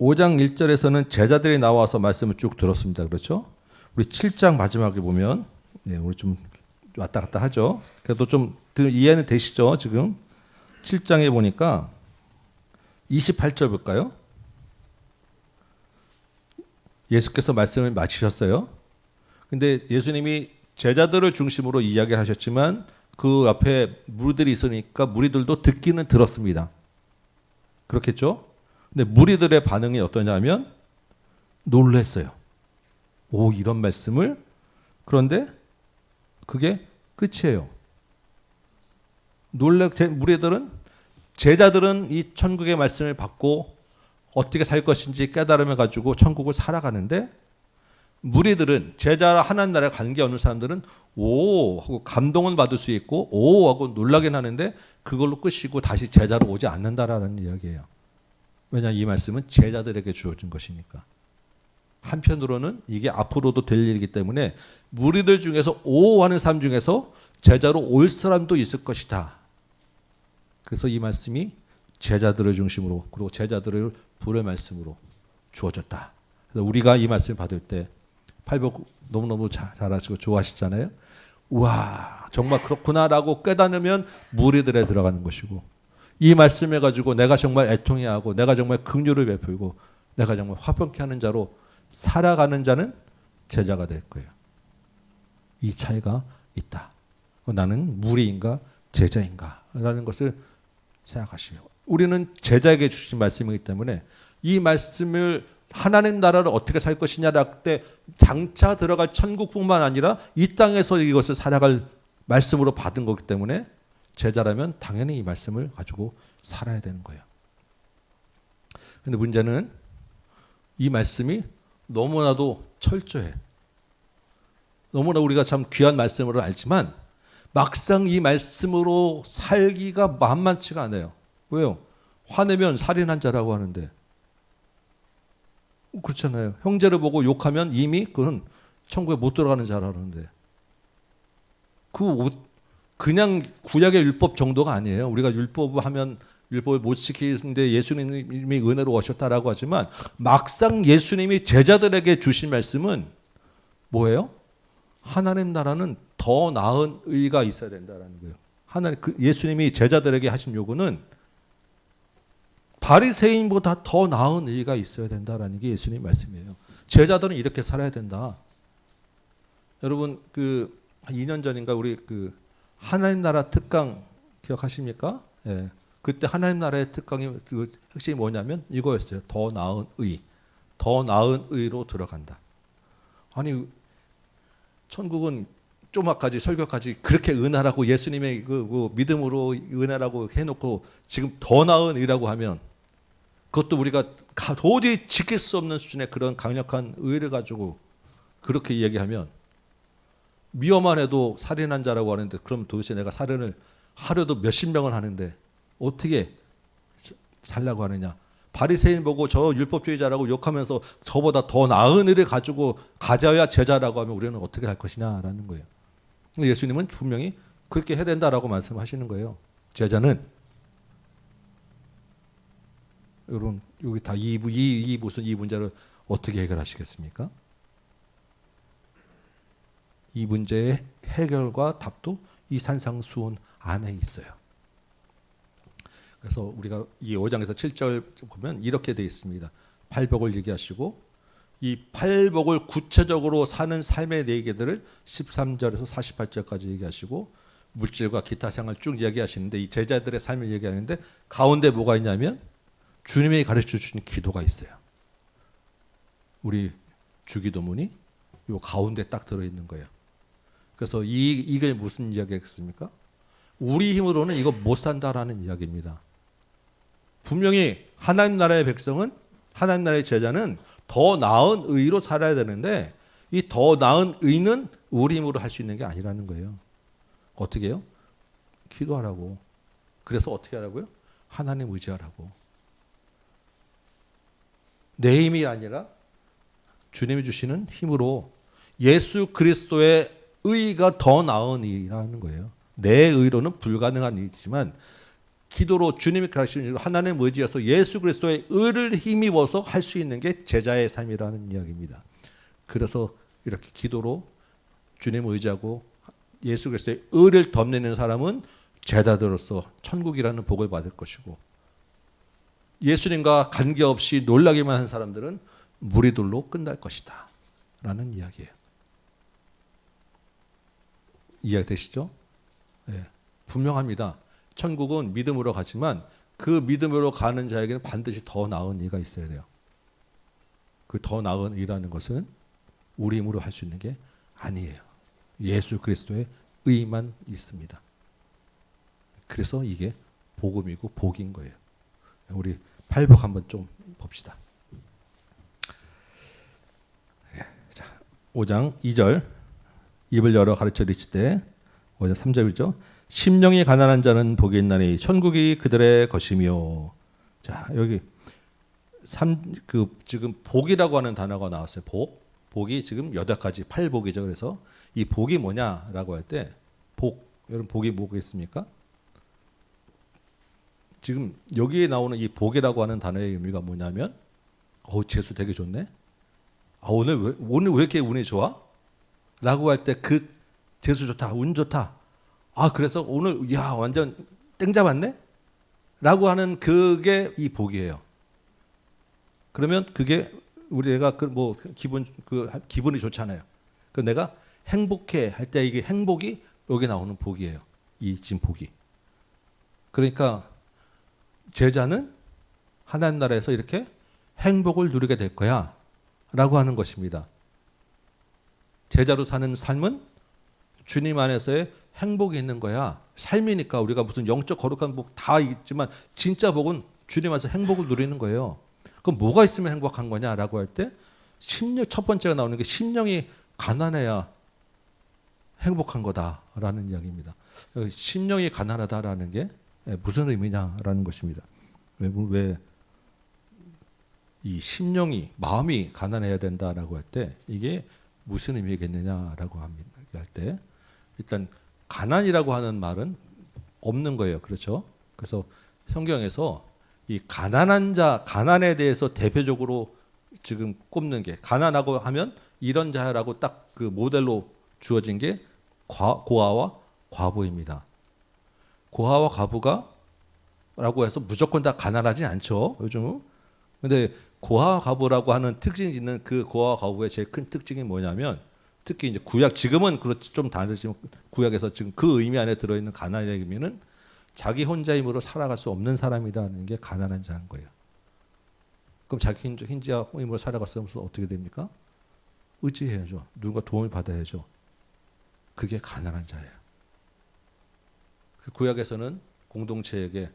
[SPEAKER 1] 5장 1절에서는 제자들이 나와서 말씀을 쭉 들었습니다. 그렇죠? 우리 7장 마지막에 보면 우리 좀 왔다 갔다 하죠. 그래도 좀 이해는 되시죠? 지금 7장에 보니까 28절 볼까요? 예수께서 말씀을 마치셨어요. 근데 예수님이 제자들을 중심으로 이야기하셨지만 그 앞에 무리들이 있으니까 무리들도 듣기는 들었습니다. 그렇겠죠? 근데 무리들의 반응이 어떠냐면 놀랐어요. 오, 이런 말씀을? 그런데 그게 끝이에요. 무리들은 제자들은 이 천국의 말씀을 받고 어떻게 살 것인지 깨달음을 가지고 천국을 살아가는데 무리들은 제자와 하나님 나라에 관계없는 사람들은 오 하고 감동은 받을 수 있고 오 하고 놀라긴 하는데 그걸로 끝이고 다시 제자로 오지 않는다라는 이야기예요. 왜냐 이 말씀은 제자들에게 주어진 것이니까. 한편으로는 이게 앞으로도 될 일이기 때문에 무리들 중에서 오 하는 사람 중에서 제자로 올 사람도 있을 것이다. 그래서 이 말씀이 제자들을 중심으로 그리고 제자들을 부를 말씀으로 주어졌다. 그래서 우리가 이 말씀을 받을 때 팔복 너무너무 잘하시고 좋아하시잖아요. 우와 정말 그렇구나라고 깨닫으면 무리들에 들어가는 것이고 이 말씀해 가지고 내가 정말 애통해하고 내가 정말 긍휼을 베풀고 내가 정말 화평케 하는 자로 살아가는 자는 제자가 될 거예요. 이 차이가 있다. 나는 무리인가 제자인가 라는 것을 생각하시며 우리는 제자에게 주신 말씀이기 때문에 이 말씀을 하나님 나라를 어떻게 살 것이냐를 할 때 장차 들어갈 천국뿐만 아니라 이 땅에서 이것을 살아갈 말씀으로 받은 거기 때문에 제자라면 당연히 이 말씀을 가지고 살아야 되는 거예요. 그런데 문제는 이 말씀이 너무나도 철저해. 너무나 우리가 참 귀한 말씀으로 알지만 막상 이 말씀으로 살기가 만만치가 않아요. 왜요? 화내면 살인한 자라고 하는데 그렇잖아요. 형제를 보고 욕하면 이미 그건 천국에 못 들어가는 자라는데 그냥 구약의 율법 정도가 아니에요. 우리가 율법을 하면 율법을 못 지키는데 예수님이 은혜로 오셨다라고 하지만 막상 예수님이 제자들에게 주신 말씀은 뭐예요? 하나님 나라는 더 나은 의가 있어야 된다는 거예요. 예수님이 제자들에게 하신 요구는 바리새인보다 더 나은 의가 있어야 된다라는 게 예수님 말씀이에요. 제자들은 이렇게 살아야 된다. 여러분 그 2년 전인가 우리 그 하나님 나라 특강 기억하십니까? 예. 그때 하나님 나라의 특강이 그 핵심이 뭐냐면 이거였어요. 더 나은 의, 더 나은 의로 들어간다. 아니 천국은 조막까지 설교까지 그렇게 은혜라고 예수님의 그 믿음으로 은혜라고 해놓고 지금 더 나은 의라고 하면 그것도 우리가 도저히 지킬 수 없는 수준의 그런 강력한 의를 가지고 그렇게 얘기하면 미워만 해도 살인한 자라고 하는데 그럼 도대체 내가 살인을 하루도 몇십 명을 하는데 어떻게 살라고 하느냐. 바리새인 보고 저 율법주의자라고 욕하면서 저보다 더 나은 의를 가지고 가져야 제자라고 하면 우리는 어떻게 할 것이냐라는 거예요. 예수님은 분명히 그렇게 해야 된다라고 말씀하시는 거예요. 제자는 여러분 여기 다 이 문제를 어떻게 해결하시겠습니까? 이 문제의 해결과 답도 이 산상수훈 안에 있어요. 그래서 우리가 이 5장에서 7절 보면 이렇게 되어 있습니다. 팔복을 얘기하시고 이 팔복을 구체적으로 사는 삶의 내계들을 13절에서 48절까지 얘기하시고 물질과 기타 생활 쭉 얘기하시는데 이 제자들의 삶을 얘기하는데 가운데 뭐가 있냐면 주님이 가르쳐 주신 기도가 있어요. 우리 주기도문이 요 가운데 딱 들어있는 거예요. 그래서 이게 무슨 이야기겠습니까? 우리 힘으로는 이거 못 산다라는 이야기입니다. 분명히 하나님 나라의 백성은, 하나님 나라의 제자는 더 나은 의로 살아야 되는데 이 더 나은 의는 우리 힘으로 할 수 있는 게 아니라는 거예요. 어떻게 해요? 기도하라고. 그래서 어떻게 하라고요? 하나님 의지하라고. 내 힘이 아니라 주님이 주시는 힘으로 예수 그리스도의 의가 더 나은 의라는 거예요. 내 의로는 불가능한 일이지만 기도로 주님이 가르치는 하나님 의지여서 예수 그리스도의 의를 힘입어서 할 수 있는 게 제자의 삶이라는 이야기입니다. 그래서 이렇게 기도로 주님을 의지하고 예수 그리스도의 의를 덧내는 사람은 제자들로서 천국이라는 복을 받을 것이고 예수님과 관계없이 놀라기만 한 사람들은 무리들로 끝날 것이다 라는 이야기예요. 이해되시죠? 네. 분명합니다. 천국은 믿음으로 가지만 그 믿음으로 가는 자에게는 반드시 더 나은 의가 있어야 돼요. 그 더 나은 의라는 것은 우리 힘으로 할 수 있는 게 아니에요. 예수 그리스도의 의만 있습니다. 그래서 이게 복음이고 복인 거예요. 우리 팔복 한번 좀 봅시다. 5장 2절 입을 열어 가르쳐 이르시되 5장 3절이죠. 심령이 가난한 자는 복이 있나니 천국이 그들의 것이며. 자, 여기 지금 복이라고 하는 단어가 나왔어요. 복이 지금 8가지 팔복이죠. 그래서 이 복이 뭐냐라고 할 때 여러분 복이 뭐겠습니까? 지금 여기에 나오는 이 복이라고 하는 단어의 의미가 뭐냐면 재수 되게 좋네. 오늘 왜 이렇게 운이 좋아? 라고 할 때 그 재수 좋다, 운 좋다. 그래서 오늘 완전 땡 잡았네? 라고 하는 그게 이 복이에요. 그러면 그게 우리가 기분이 좋잖아요. 그 내가 행복해 할 때 이게 행복이 여기 나오는 복이에요. 이 지금 복이. 그러니까 제자는 하나님 나라에서 이렇게 행복을 누리게 될 거야 라고 하는 것입니다. 제자로 사는 삶은 주님 안에서의 행복이 있는 거야. 삶이니까 우리가 무슨 영적 거룩한 복 다 있지만 진짜 복은 주님 안에서 행복을 누리는 거예요. 그럼 뭐가 있으면 행복한 거냐라고 할 때 첫 번째가 나오는 게 심령이 가난해야 행복한 거다라는 이야기입니다. 심령이 가난하다라는 게 무슨 의미냐라는 것입니다. 왜 이 심령이 마음이 가난해야 된다라고 할 때 이게 무슨 의미겠느냐라고 할 때 일단 가난이라고 하는 말은 없는 거예요. 그렇죠? 그래서 성경에서 이 가난한 자, 가난에 대해서 대표적으로 지금 꼽는 게 가난하고 하면 이런 자라고 딱 그 모델로 주어진 게 고아와 과부입니다. 고아와 과부가 라고 해서 무조건 다 가난하지 않죠. 요즘은. 근데 고아와 과부라고 하는 특징이 있는 그 고아와 과부의 제일 큰 특징이 뭐냐면 특히 이제 구약 지금은 그렇지 좀 다르지만 구약에서 지금 그 의미 안에 들어 있는 가난이라는 의미는 자기 혼자 힘으로 살아갈 수 없는 사람이라는 게 가난한 자인 거예요. 그럼 자기 혼자 힘으로 살아갈 수 없으면 어떻게 됩니까? 의지해야죠. 누군가 도움을 받아야죠. 그게 가난한 자예요. 그 구약에서는 공동체에게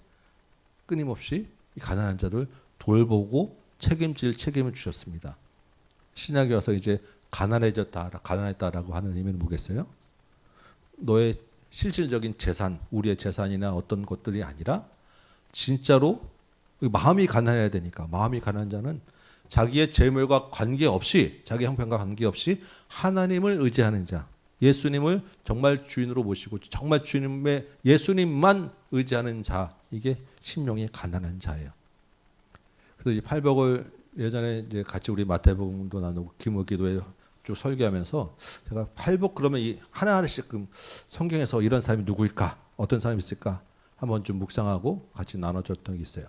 [SPEAKER 1] 끊임없이 이 가난한 자들 돌보고 책임질 책임을 주셨습니다. 신약에 와서 이제 가난했다라고 하는 의미는 뭐겠어요? 너의 실질적인 재산, 우리의 재산이나 어떤 것들이 아니라 진짜로 마음이 가난해야 되니까 마음이 가난한 자는 자기의 재물과 관계없이 자기 형편과 관계없이 하나님을 의지하는 자, 예수님을 정말 주인으로 모시고 정말 주님의 예수님만 의지하는 자, 이게 심령이 가난한 자예요. 그래서 이 팔복을 예전에 이제 같이 우리 마태복음도 나누고 기도회 쭉 설교하면서 제가 팔복 그러면 이 하나하나씩 성경에서 이런 사람이 누구일까? 어떤 사람이 있을까? 한번 좀 묵상하고 같이 나눠줬던 게 있어요.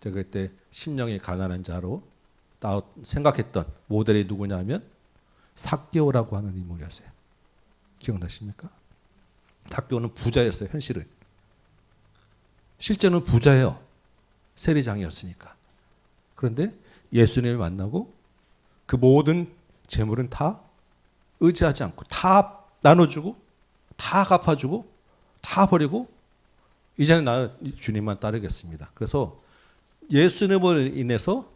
[SPEAKER 1] 제가 그때 심령이 가난한 자로 생각했던 모델이 누구냐면 삭개오라고 하는 인물이었어요. 기억나십니까? 삭개오는 부자였어요. 현실은. 실제는 부자예요. 세리장이었으니까. 그런데 예수님을 만나고 그 모든 재물은 다 의지하지 않고 다 나눠주고 다 갚아주고 다 버리고 이제는 나는 주님만 따르겠습니다. 그래서 예수님을 인해서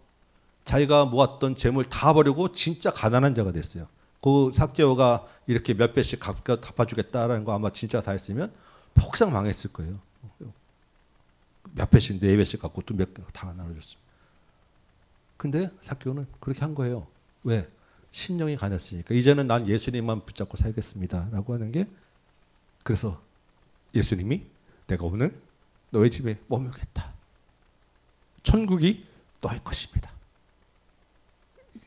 [SPEAKER 1] 자기가 모았던 재물 다 버리고 진짜 가난한 자가 됐어요. 그 삭개오가 이렇게 몇 배씩 갚아주겠다라는 거 아마 진짜 다 했으면 폭삭 망했을 거예요. 몇 배씩, 네 배씩 갖고 또 몇 개 다 나눠줬습니다. 근데 삭개오는 그렇게 한 거예요. 왜? 심령이 가녔으니까. 이제는 난 예수님만 붙잡고 살겠습니다. 라고 하는 게, 그래서 예수님이 내가 오늘 너의 집에 머물겠다. 천국이 너의 것입니다.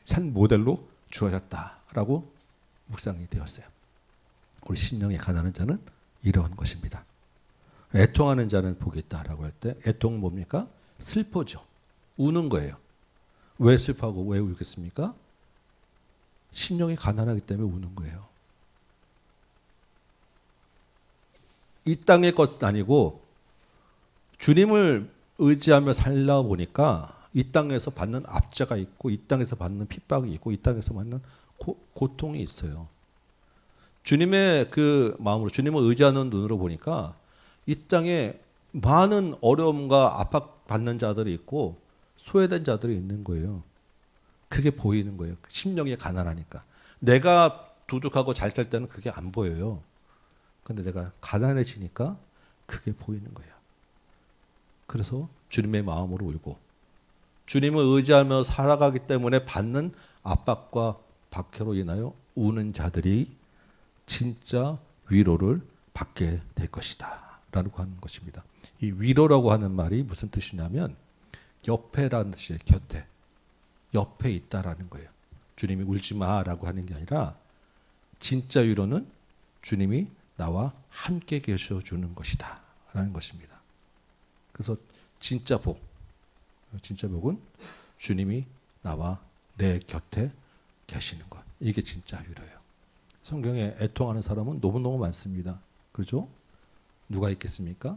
[SPEAKER 1] 산 모델로 주어졌다라고 묵상이 되었어요. 우리 심령이 가난한 자는 이러한 것입니다. 애통하는 자는 복이 있다라고 할 때 애통은 뭡니까? 슬퍼죠. 우는 거예요. 왜 슬퍼하고 왜 울겠습니까? 심령이 가난하기 때문에 우는 거예요. 이 땅의 것은 아니고 주님을 의지하며 살다 보니까 이 땅에서 받는 압제가 있고 이 땅에서 받는 핍박이 있고 이 땅에서 받는 고통이 있어요. 주님의 그 마음으로 주님을 의지하는 눈으로 보니까 이 땅에 많은 어려움과 압박받는 자들이 있고 소외된 자들이 있는 거예요. 그게 보이는 거예요. 심령이 가난하니까. 내가 두둑하고 잘 살 때는 그게 안 보여요. 근데 내가 가난해지니까 그게 보이는 거예요. 그래서 주님의 마음으로 울고 주님을 의지하며 살아가기 때문에 받는 압박과 박해로 인하여 우는 자들이 진짜 위로를 받게 될 것이다 라고 하는 것입니다. 이 위로라고 하는 말이 무슨 뜻이냐면 옆에라는 뜻이에요. 곁에. 옆에 있다라는 거예요. 주님이 울지 마라고 하는 게 아니라 진짜 위로는 주님이 나와 함께 계셔주는 것이다 라는 것입니다. 그래서 진짜 복은 주님이 나와 내 곁에 계시는 것. 이게 진짜 위로예요. 성경에 애통하는 사람은 너무너무 많습니다. 그렇죠? 누가 있겠습니까?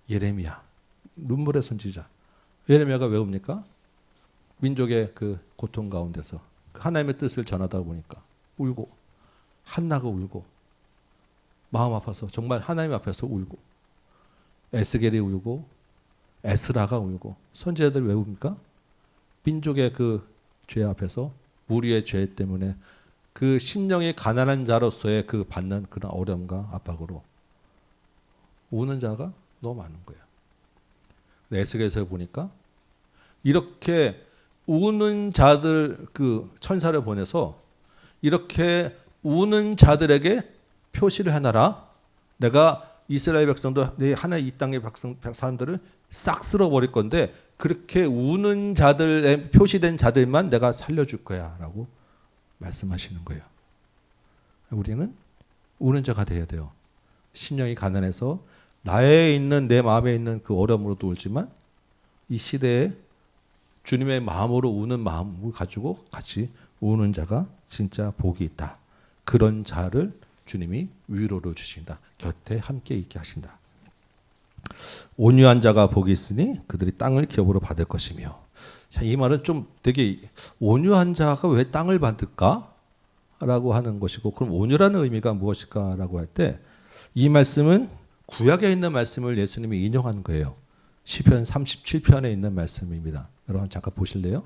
[SPEAKER 1] 예레미야, 눈물의 선지자. 예레미야가 왜 웁니까? 민족의 그 고통 가운데서 하나님의 뜻을 전하다 보니까 울고 한나가 울고 마음 아파서 정말 하나님 앞에서 울고 에스겔이 울고 에스라가 울고 선지자들 왜 웁니까? 민족의 그 죄 앞에서 무리의 죄 때문에 그 심령이 가난한 자로서의 그 받는 그런 어려움과 압박으로 우는 자가 너무 많은 거예요. 에스겔에서 보니까 이렇게 우는 자들 그 천사를 보내서 이렇게 우는 자들에게 표시를 해놔라. 내가 이스라엘 백성들 내 하나의 이 땅의 사람들을 싹 쓸어버릴 건데 그렇게 우는 자들의 표시된 자들만 내가 살려줄 거야 라고 말씀하시는 거예요. 우리는 우는 자가 돼야 돼요. 심령이 가난해서 나에 있는 내 마음에 있는 그 어려움으로도 울지만 이 시대에 주님의 마음으로 우는 마음을 가지고 같이 우는 자가 진짜 복이 있다. 그런 자를 주님이 위로를 주신다. 곁에 함께 있게 하신다. 온유한 자가 복이 있으니 그들이 땅을 기업으로 받을 것이며. 자, 이 말은 좀 되게 온유한 자가 왜 땅을 받을까? 라고 하는 것이고 그럼 온유라는 의미가 무엇일까? 라고 할 때 이 말씀은 구약에 있는 말씀을 예수님이 인용한 거예요. 시편 37편에 있는 말씀입니다. 여러분 잠깐 보실래요?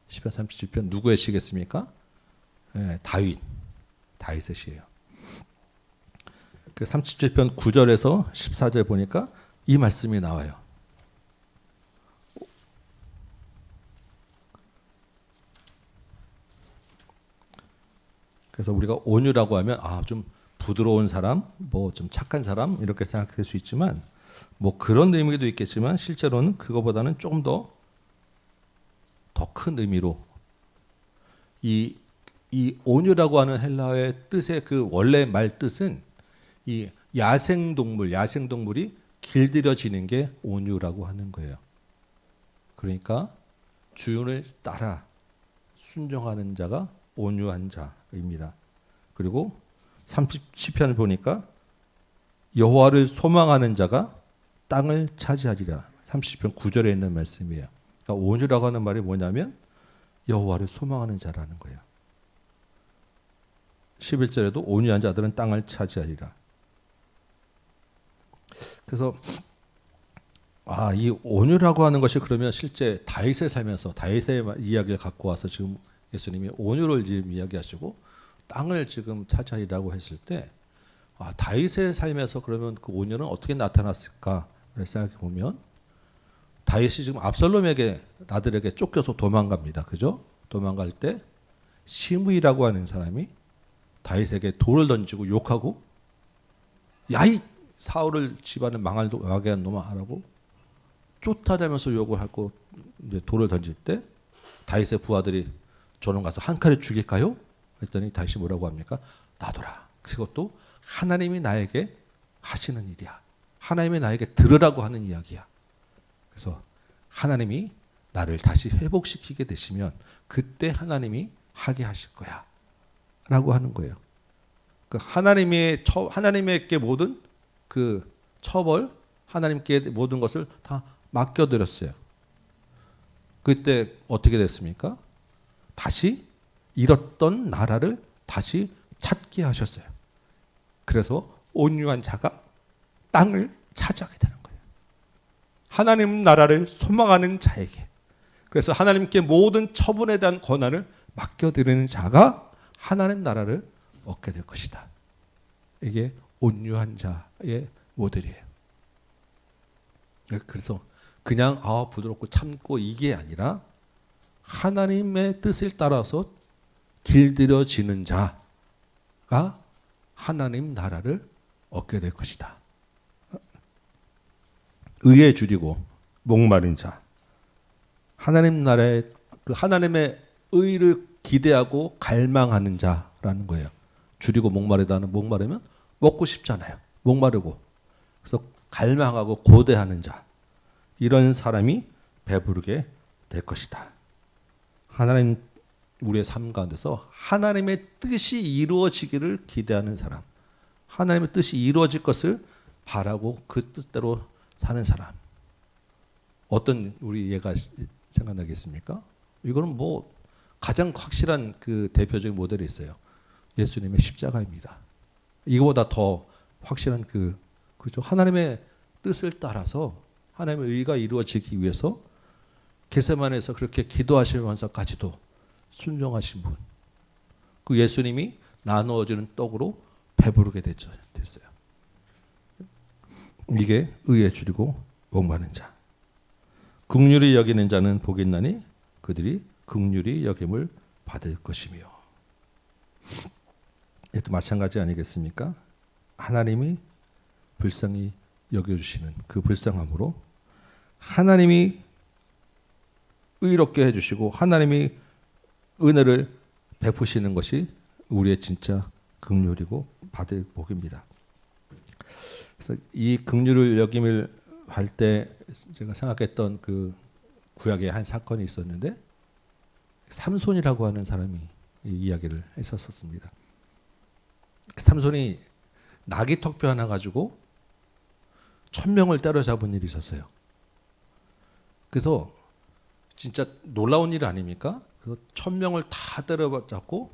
[SPEAKER 1] 시편 37편 누구의 시겠습니까? 네, 다윗의 시예요. 그 37편 9절에서 14절 보니까 이 말씀이 나와요. 그래서 우리가 온유라고 하면 좀 부드러운 사람, 뭐 좀 착한 사람 이렇게 생각할 수 있지만 뭐 그런 의미도 있겠지만 실제로는 그거보다는 조금 더 큰 의미로 이 이 온유라고 하는 헬라어의 뜻의 그 원래 말 뜻은 이 야생동물이 길들여지는 게 온유라고 하는 거예요. 그러니까 주인을 따라 순종하는 자가 온유한 자입니다. 그리고 30시편을 보니까 여호와를 소망하는 자가 땅을 차지하리라. 30시편 9절에 있는 말씀이에요. 그러니까 온유라고 하는 말이 뭐냐면 여호와를 소망하는 자라는 거예요. 11절에도 온유한 자들은 땅을 차지하리라. 그래서 이 온유라고 하는 것이 그러면 실제 다윗의 삶에서 다윗의 이야기를 갖고 와서 지금 예수님이 온유를 지금 이야기하시고 땅을 지금 차지하리라고 했을 때 다윗의 삶에서 그러면 그 온유는 어떻게 나타났을까를 생각해 보면 다윗이 지금 압살롬에게 아들에게 쫓겨서 도망갑니다. 그죠? 도망갈 때 시므이라고 하는 사람이 다윗에게 돌을 던지고 욕하고 야이 사울을 집안을 망하게 한 놈아 하라고 쫓아다니면서 욕을 하고 이제 돌을 던질 때 다윗의 부하들이 저놈 가서 한 칼에 죽일까요? 했더니 다윗이 뭐라고 합니까? 놔둬라. 그것도 하나님이 나에게 하시는 일이야. 하나님이 나에게 들으라고 하는 이야기야. 그래서 하나님이 나를 다시 회복시키게 되시면 그때 하나님이 하게 하실 거야. 라고 하는 거예요. 그 하나님에게 모든 그 처벌, 하나님께 모든 것을 다 맡겨드렸어요. 그때 어떻게 됐습니까? 다시 잃었던 나라를 다시 찾게 하셨어요. 그래서 온유한 자가 땅을 차지하게 되는 거예요. 하나님 나라를 소망하는 자에게. 그래서 하나님께 모든 처분에 대한 권한을 맡겨드리는 자가 하나님 나라를 얻게 될 것이다. 이게 온유한 자의 모델이에요. 그래서 그냥 부드럽고 참고 이게 아니라 하나님의 뜻을 따라서 길들여지는 자가 하나님 나라를 얻게 될 것이다. 의에 줄이고 목마른 자. 하나님 나라의 그 하나님의 의를 기대하고 갈망하는 자라는 거예요. 줄이고 목마르다는 목마르면 먹고 싶잖아요. 목마르고. 그래서 갈망하고 고대하는 자. 이런 사람이 배부르게 될 것이다. 하나님 우리의 삶 가운데서 하나님의 뜻이 이루어지기를 기대하는 사람. 하나님의 뜻이 이루어질 것을 바라고 그 뜻대로 사는 사람. 어떤 우리 예가 생각나겠습니까? 이거는 뭐 가장 확실한 그 대표적인 모델이 있어요. 예수님의 십자가입니다. 이거보다 더 확실한 그죠? 하나님의 뜻을 따라서 하나님의 의가 이루어지기 위해서 겟세마네에서 그렇게 기도하시면서까지도 순종하신 분. 그 예수님이 나누어지는 떡으로 배부르게 됐어요. 이게 의에 줄이고 목마른 자. 긍휼히 여기는 자는 복이 있나니 그들이 긍휼히 여김을 받을 것이며. 또 마찬가지 아니겠습니까? 하나님이 불쌍히 여겨주시는 그 불쌍함으로 하나님이 의롭게 해주시고 하나님이 은혜를 베푸시는 것이 우리의 진짜 긍휼이고 받을 복입니다. 그래서 이 긍휼을 여김을 할 때 제가 생각했던 그 구약의 한 사건이 있었는데 삼손이라고 하는 사람이 이 이야기를 했었습니다. 삼손이 나귀 턱뼈 하나 가지고 1000명을 때려잡은 일이 있었어요. 그래서 진짜 놀라운 일 아닙니까? 그래서 1000명을 다 때려잡고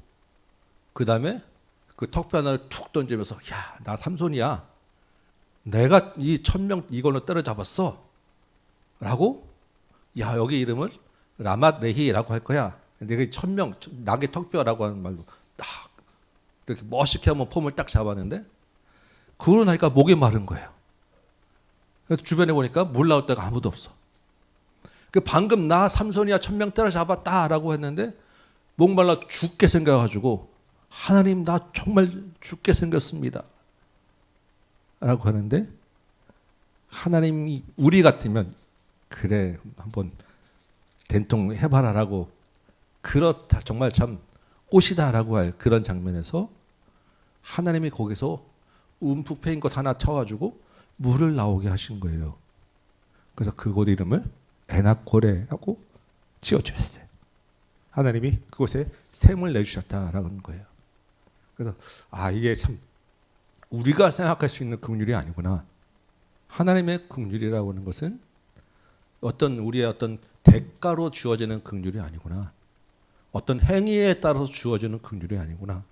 [SPEAKER 1] 그 다음에 그 턱뼈 하나를 툭 던지면서 야, 나 삼손이야. 내가 이 1000명 이걸로 때려잡았어. 라고 야, 여기 이름을 라맛 레히라고 할 거야. 내가 1000명 나귀 턱뼈라고 하는 말로 딱 이렇게 멋있게 한번 폼을 딱 잡았는데 그러고 나니까 목이 마른 거예요. 그래서 주변에 보니까 물 나올 데가 아무도 없어. 그 방금 나 삼손이야 1000명 때려잡았다라고 했는데 목말라 죽게 생겨가지고 하나님 나 정말 죽게 생겼습니다. 라고 하는데 하나님이 우리 같으면 그래 한번 된통 해봐라라고 그렇다 정말 참 꽃이다라고 할 그런 장면에서 하나님이 거기서 움푹 패인 것 하나 쳐가지고 물을 나오게 하신 거예요. 그래서 그곳 이름을 에나코레라고 지어주셨어요. 하나님이 그곳에 샘을 내주셨다라는 거예요. 그래서 이게 참 우리가 생각할 수 있는 긍휼이 아니구나. 하나님의 긍휼이라고 하는 것은 우리의 어떤 대가로 주어지는 긍휼이 아니구나. 어떤 행위에 따라서 주어지는 긍휼이 아니구나.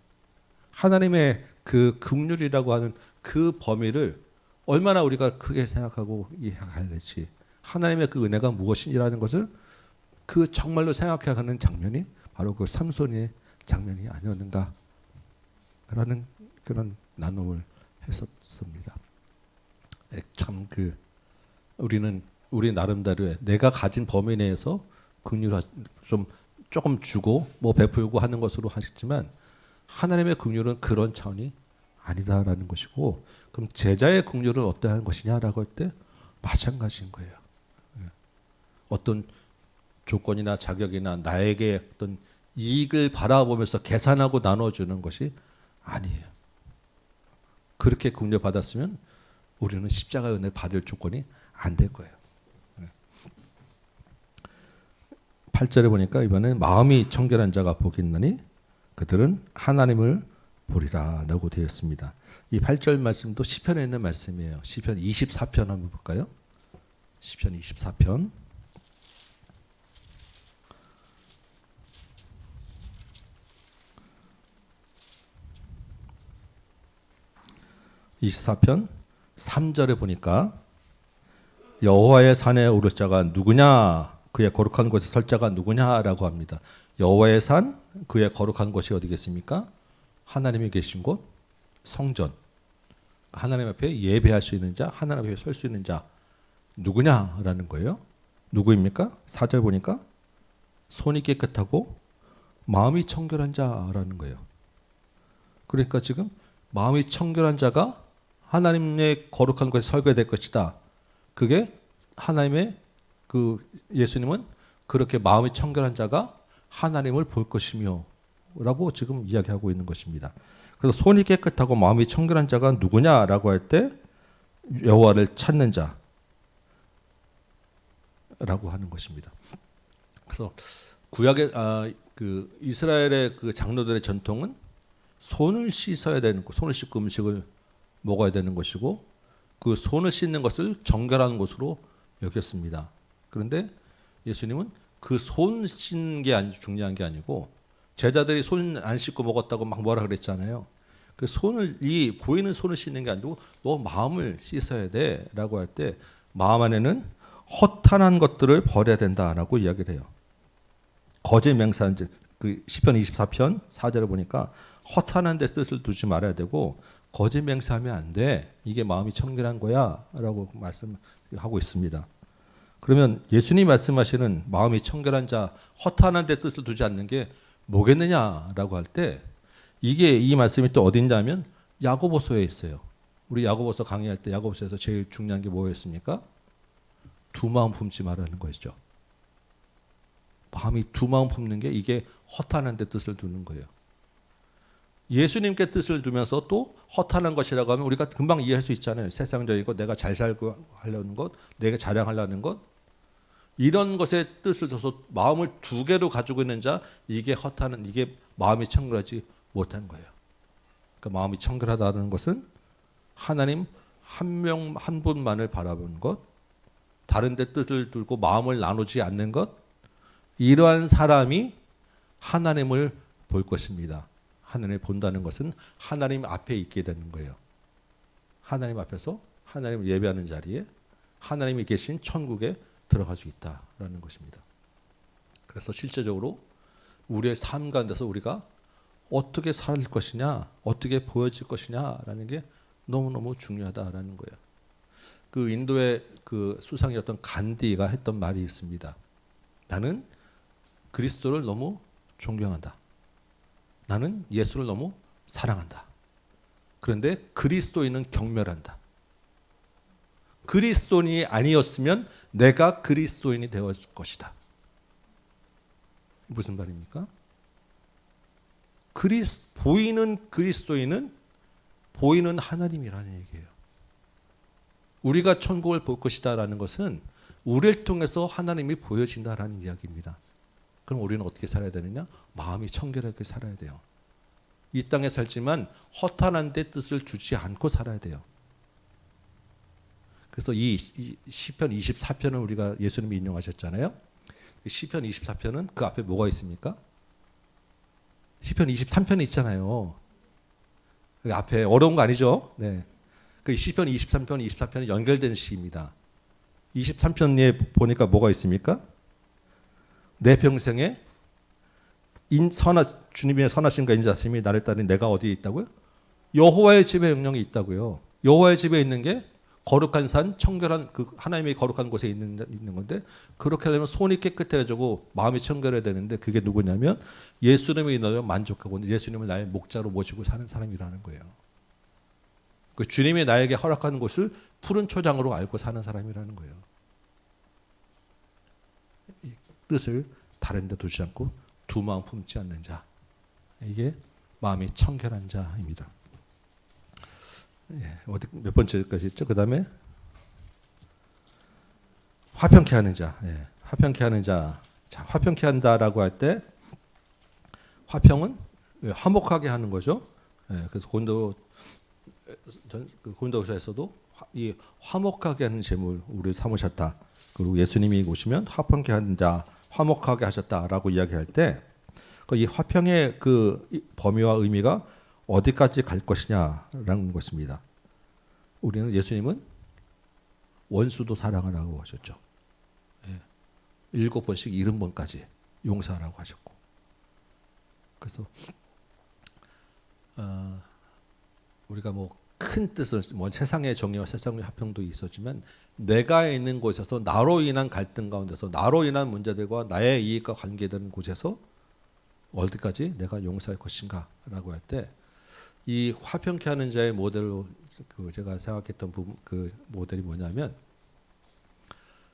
[SPEAKER 1] 하나님의 그 긍휼이라고 하는 그 범위를 얼마나 우리가 크게 생각하고 이해해야 될지, 하나님의 그 은혜가 무엇인지라는 것을 그 정말로 생각해가는 장면이 바로 그 삼손의 장면이 아니었는가라는 그런 나눔을 했었습니다. 참 우리 나름대로의 내가 가진 범위 내에서 긍휼을 조금 주고 베풀고 하는 것으로 하셨지만, 하나님의 긍휼은 그런 차원이 아니다라는 것이고, 그럼 제자의 긍휼은 어떠한 것이냐라고 할 때 마찬가지인 거예요. 어떤 조건이나 자격이나 나에게 어떤 이익을 바라보면서 계산하고 나눠주는 것이 아니에요. 그렇게 긍휼 받았으면 우리는 십자가 은혜를 받을 조건이 안 될 거예요. 8절에 보니까 이번엔 마음이 청결한 자가 복이 있나니 그들은 하나님을 보리라 라고 되어 있습니다. 이 8절 말씀도 시편에 있는 말씀이에요. 시편 24편 한번 볼까요? 시편 24편 24편 3절에 보니까 여호와의 산에 오를 자가 누구냐, 그의 거룩한 곳에 설 자가 누구냐라고 합니다. 여호와의 산, 그의 거룩한 곳이 어디겠습니까? 하나님이 계신 곳, 성전. 하나님 앞에 예배할 수 있는 자, 하나님 앞에 설 수 있는 자 누구냐라는 거예요. 누구입니까? 4절 보니까 손이 깨끗하고 마음이 청결한 자라는 거예요. 그러니까 지금 마음이 청결한 자가 하나님의 거룩한 곳에 설게 될 것이다. 그게 하나님의 예수님은 그렇게 마음이 청결한 자가 하나님을 볼 것이며 라고 지금 이야기하고 있는 것입니다. 그래서 손이 깨끗하고 마음이 청결한 자가 누구냐라고 할 때 여호와를 찾는 자라고 하는 것입니다. 그래서 구약의 이스라엘의 그 장로들의 전통은 손을 씻어야 되는 거, 손을 씻고 음식을 먹어야 되는 것이고, 그 손을 씻는 것을 정결한 것으로 여겼습니다. 그런데 예수님은 그 손 씻는 게 중요한 게 아니고, 제자들이 손 안 씻고 먹었다고 막 뭐라 그랬잖아요. 그 보이는 손을 씻는 게 아니고 너 마음을 씻어야 돼라고 할 때 마음 안에는 허탄한 것들을 버려야 된다라고 이야기를 해요. 거짓 맹세한 그 시편 24편 4절을 보니까 허탄한 데 뜻을 두지 말아야 되고 거짓 맹세하면 안 돼. 이게 마음이 청결한 거야라고 말씀하고 있습니다. 그러면 예수님이 말씀하시는 마음이 청결한 자, 허탄한 데 뜻을 두지 않는 게 뭐겠느냐라고 할 때, 이 말씀이 또 어딘가면 야고보서에 있어요. 우리 야고보서 강의할 때 야고보서에서 제일 중요한 게 뭐였습니까? 두 마음 품지 말라는 것이죠. 마음이 두 마음 품는 게 이게 허탄한 데 뜻을 두는 거예요. 예수님께 뜻을 두면서 또 허탄한 것이라고 하면 우리가 금방 이해할 수 있잖아요. 세상적인 것, 내가 잘 살고 하려는 것, 내가 자랑하려는 것, 이런 것에 뜻을 둬서 마음을 두 개로 가지고 있는 자, 이게 마음이 청결하지 못한 거예요. 그러니까 마음이 청결하다는 것은 하나님 한 분만을 바라보는 것, 다른 데 뜻을 두고 마음을 나누지 않는 것, 이러한 사람이 하나님을 볼 것입니다. 하나님을 본다는 것은 하나님 앞에 있게 되는 거예요. 하나님 앞에서 하나님을 예배하는 자리에 하나님이 계신 천국에 들어갈 수 있다라는 것입니다. 그래서 실제적으로 우리의 삶 가운데서 우리가 어떻게 살 것이냐, 어떻게 보여질 것이냐라는 게 너무너무 중요하다라는 거예요. 그 인도의 그 수상이었던 간디가 했던 말이 있습니다. 나는 그리스도를 너무 존경한다. 나는 예수를 너무 사랑한다. 그런데 그리스도인은 경멸한다. 그리스도인이 아니었으면 내가 그리스도인이 되었을 것이다. 무슨 말입니까? 보이는 그리스도인은 보이는 하나님이라는 얘기예요. 우리가 천국을 볼 것이다라는 것은 우리를 통해서 하나님이 보여진다라는 이야기입니다. 그럼 우리는 어떻게 살아야 되느냐? 마음이 청결하게 살아야 돼요. 이 땅에 살지만 허탄한 데 뜻을 주지 않고 살아야 돼요. 그래서 이 시편 24편을 우리가 예수님이 인용하셨잖아요. 시편 24편은 그 앞에 뭐가 있습니까? 시편 23편이 있잖아요. 그 앞에 어려운 거 아니죠? 네. 그 시편 23편, 24편이 연결된 시입니다. 23편에 보니까 뭐가 있습니까? 내 평생에 주님의 선하심과 인자심이 나를 따르니 내가 어디에 있다고요? 여호와의 집에 영령이 있다고요. 여호와의 집에 있는 게 거룩한 산, 청결한 그 하나님의 거룩한 곳에 있는 건데, 그렇게 하려면 손이 깨끗해지고 마음이 청결해야 되는데, 그게 누구냐면 예수님을 인하여 만족하고 예수님을 나의 목자로 모시고 사는 사람이라는 거예요. 그 주님이 나에게 허락하는 곳을 푸른 초장으로 알고 사는 사람이라는 거예요. 이 뜻을 다른 데 두지 않고 두 마음 품지 않는 자, 이게 마음이 청결한 자입니다. 예, 어디 몇 번째까지 있죠? 그 다음에 화평케 하는 자. 예, 화평케 하는 자. 자, 화평케 한다라고 할 때 화평은 화목하게 하는 거죠. 예, 그래서 고린도후서에서도 이 화목하게 하는 제물 우리 삼으셨다. 그리고 예수님이 오시면 화평케 하는 자, 화목하게 하셨다라고 이야기할 때 이 화평의 그 범위와 의미가 어디까지 갈 것이냐라는 것입니다. 우리는 예수님은 원수도 사랑하라고 하셨죠. 7번씩 70번까지 용서하라고 하셨고. 그래서 우리가 뭐 큰 뜻은 뭐 세상의 정의와 세상의 화평도 있었지만, 내가 있는 곳에서 나로 인한 갈등 가운데서 나로 인한 문제들과 나의 이익과 관계되는 곳에서 어디까지 내가 용서할 것인가라고 할 때, 이 화평케 하는 자의 모델로 그 제가 생각했던 그 모델이 뭐냐면,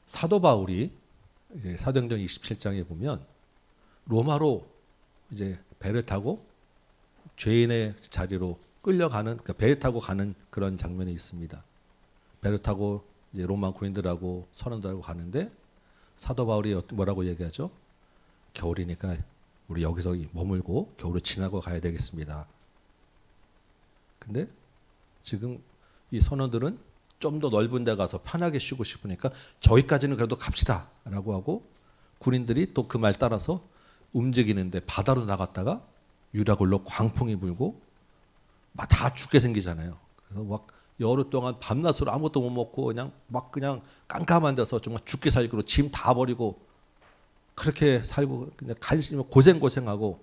[SPEAKER 1] 사도 바울이 이제 사도행전 27장에 보면 로마로 이제 배를 타고 죄인의 자리로 끌려가는, 그러니까 배를 타고 가는 그런 장면이 있습니다. 배를 타고 이제 로마 군인들하고 선원들하고 가는데, 사도 바울이 뭐라고 얘기하죠? 겨울이니까 우리 여기서 머물고 겨울을 지나고 가야 되겠습니다. 근데 지금 이 선원들은 좀 더 넓은 데 가서 편하게 쉬고 싶으니까 저기까지는 그래도 갑시다 라고 하고, 군인들이 또 그 말 따라서 움직이는데 바다로 나갔다가 유라굴로 광풍이 불고 막 다 죽게 생기잖아요. 그래서 막 열흘 동안 밤낮으로 아무것도 못 먹고 그냥 깜깜한 데서 정말 죽기 살기로 짐 다 버리고 그렇게 살고 그냥 간신히 고생하고,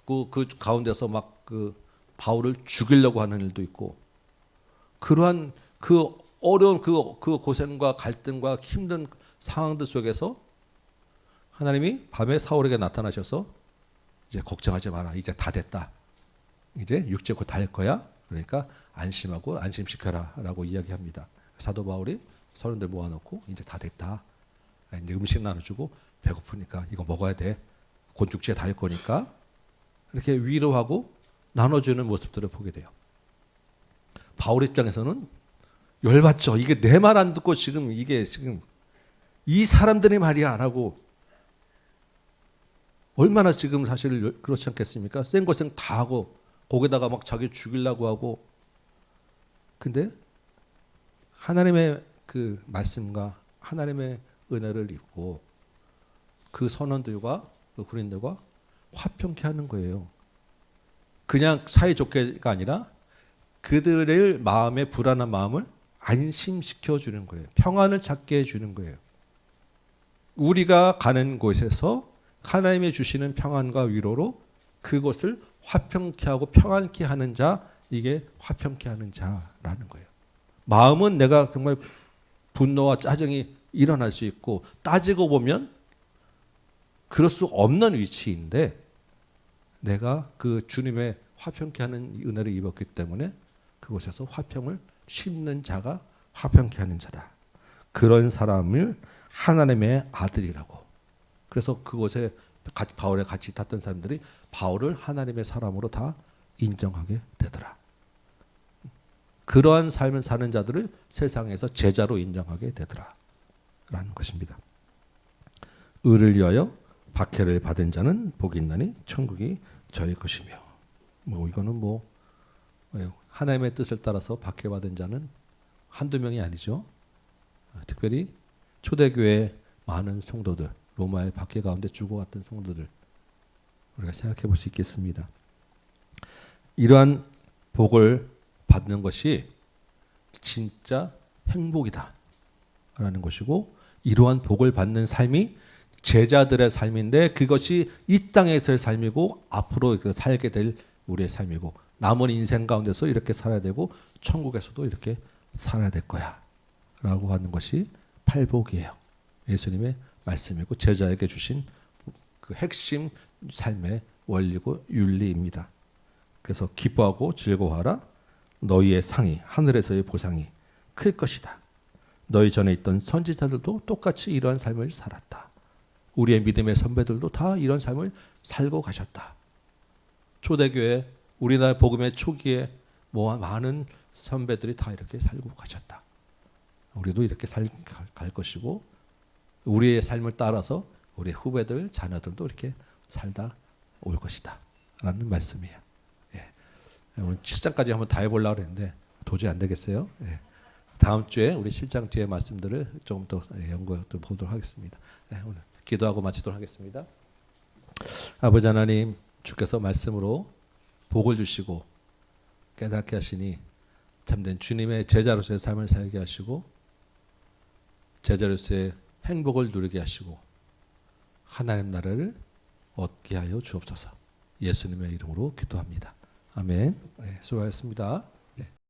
[SPEAKER 1] 그 가운데서 막 그 바울을 죽이려고 하는 일도 있고, 그러한 그 어려운 그 고생과 갈등과 힘든 상황들 속에서 하나님이 밤에 사울에게 나타나셔서 이제 걱정하지 마라. 이제 다 됐다. 이제 육체 곧 달 거야. 그러니까 안심하고 안심시켜라 라고 이야기합니다. 사도 바울이 선원들 모아놓고 이제 다 됐다. 이제 음식 나눠주고 배고프니까 이거 먹어야 돼. 곧 육체 달 거니까. 이렇게 위로하고 나눠주는 모습들을 보게 돼요. 바울 입장에서는 열받죠. 이게 내 말 안 듣고 지금 이 사람들이 말이야 라고, 얼마나 지금 사실 그렇지 않겠습니까? 생고생 다 하고 거기다가 막 자기 죽이려고 하고. 근데 하나님의 그 말씀과 하나님의 은혜를 입고 그 선원들과 그 군인들과 화평케 하는 거예요. 그냥 사이좋게가 아니라 그들의 마음의 불안한 마음을 안심시켜 주는 거예요. 평안을 찾게 해주는 거예요. 우리가 가는 곳에서 하나님이 주시는 평안과 위로로 그것을 화평케 하고 평안케 하는 자, 이게 화평케 하는 자라는 거예요. 마음은 내가 정말 분노와 짜증이 일어날 수 있고, 따지고 보면 그럴 수 없는 위치인데, 내가 그 주님의 화평케 하는 은혜를 입었기 때문에 그곳에서 화평을 심는 자가 화평케 하는 자다. 그런 사람을 하나님의 아들이라고. 그래서 그곳에 바울에 같이 탔던 사람들이 바울을 하나님의 사람으로 다 인정하게 되더라. 그러한 삶을 사는 자들을 세상에서 제자로 인정하게 되더라 라는 것입니다. 의를 위하여 박해를 받은 자는 복이 있나니 천국이 저의 것이며, 이거는 하나님의 뜻을 따라서 박해받은 자는 한두 명이 아니죠. 특별히 초대교회 많은 성도들, 로마의 박해 가운데 죽어갔던 성도들, 우리가 생각해 볼 수 있겠습니다. 이러한 복을 받는 것이 진짜 행복이다 라는 것이고, 이러한 복을 받는 삶이 제자들의 삶인데 그것이 이 땅에서의 삶이고 앞으로 살게 될 우리의 삶이고, 남은 인생 가운데서 이렇게 살아야 되고 천국에서도 이렇게 살아야 될 거야 라고 하는 것이 팔복이에요. 예수님의 말씀이고 제자에게 주신 그 핵심 삶의 원리고 윤리입니다. 그래서 기뻐하고 즐거워하라. 너희의 상이, 하늘에서의 보상이 클 것이다. 너희 전에 있던 선지자들도 똑같이 이러한 삶을 살았다. 우리의 믿음의 선배들도 다 이런 삶을 살고 가셨다. 초대교회, 우리나라 복음의 초기에 많은 선배들이 다 이렇게 살고 가셨다. 우리도 이렇게 갈 것이고, 우리의 삶을 따라서 우리 후배들, 자녀들도 이렇게 살다 올 것이다 라는 말씀이에요. 오늘 7장까지 한번 다 해보려고 했는데 도저히 안 되겠어요. 다음 주에 우리 7장 뒤에 말씀들을 좀 더 연구해 보도록 하겠습니다. 오늘 기도하고 마치도록 하겠습니다. 아버지 하나님, 주께서 말씀으로 복을 주시고 깨닫게 하시니 참된 주님의 제자로서의 삶을 살게 하시고 제자로서의 행복을 누리게 하시고 하나님 나라를 얻게 하여 주옵소서. 예수님의 이름으로 기도합니다. 아멘. 수고하셨습니다.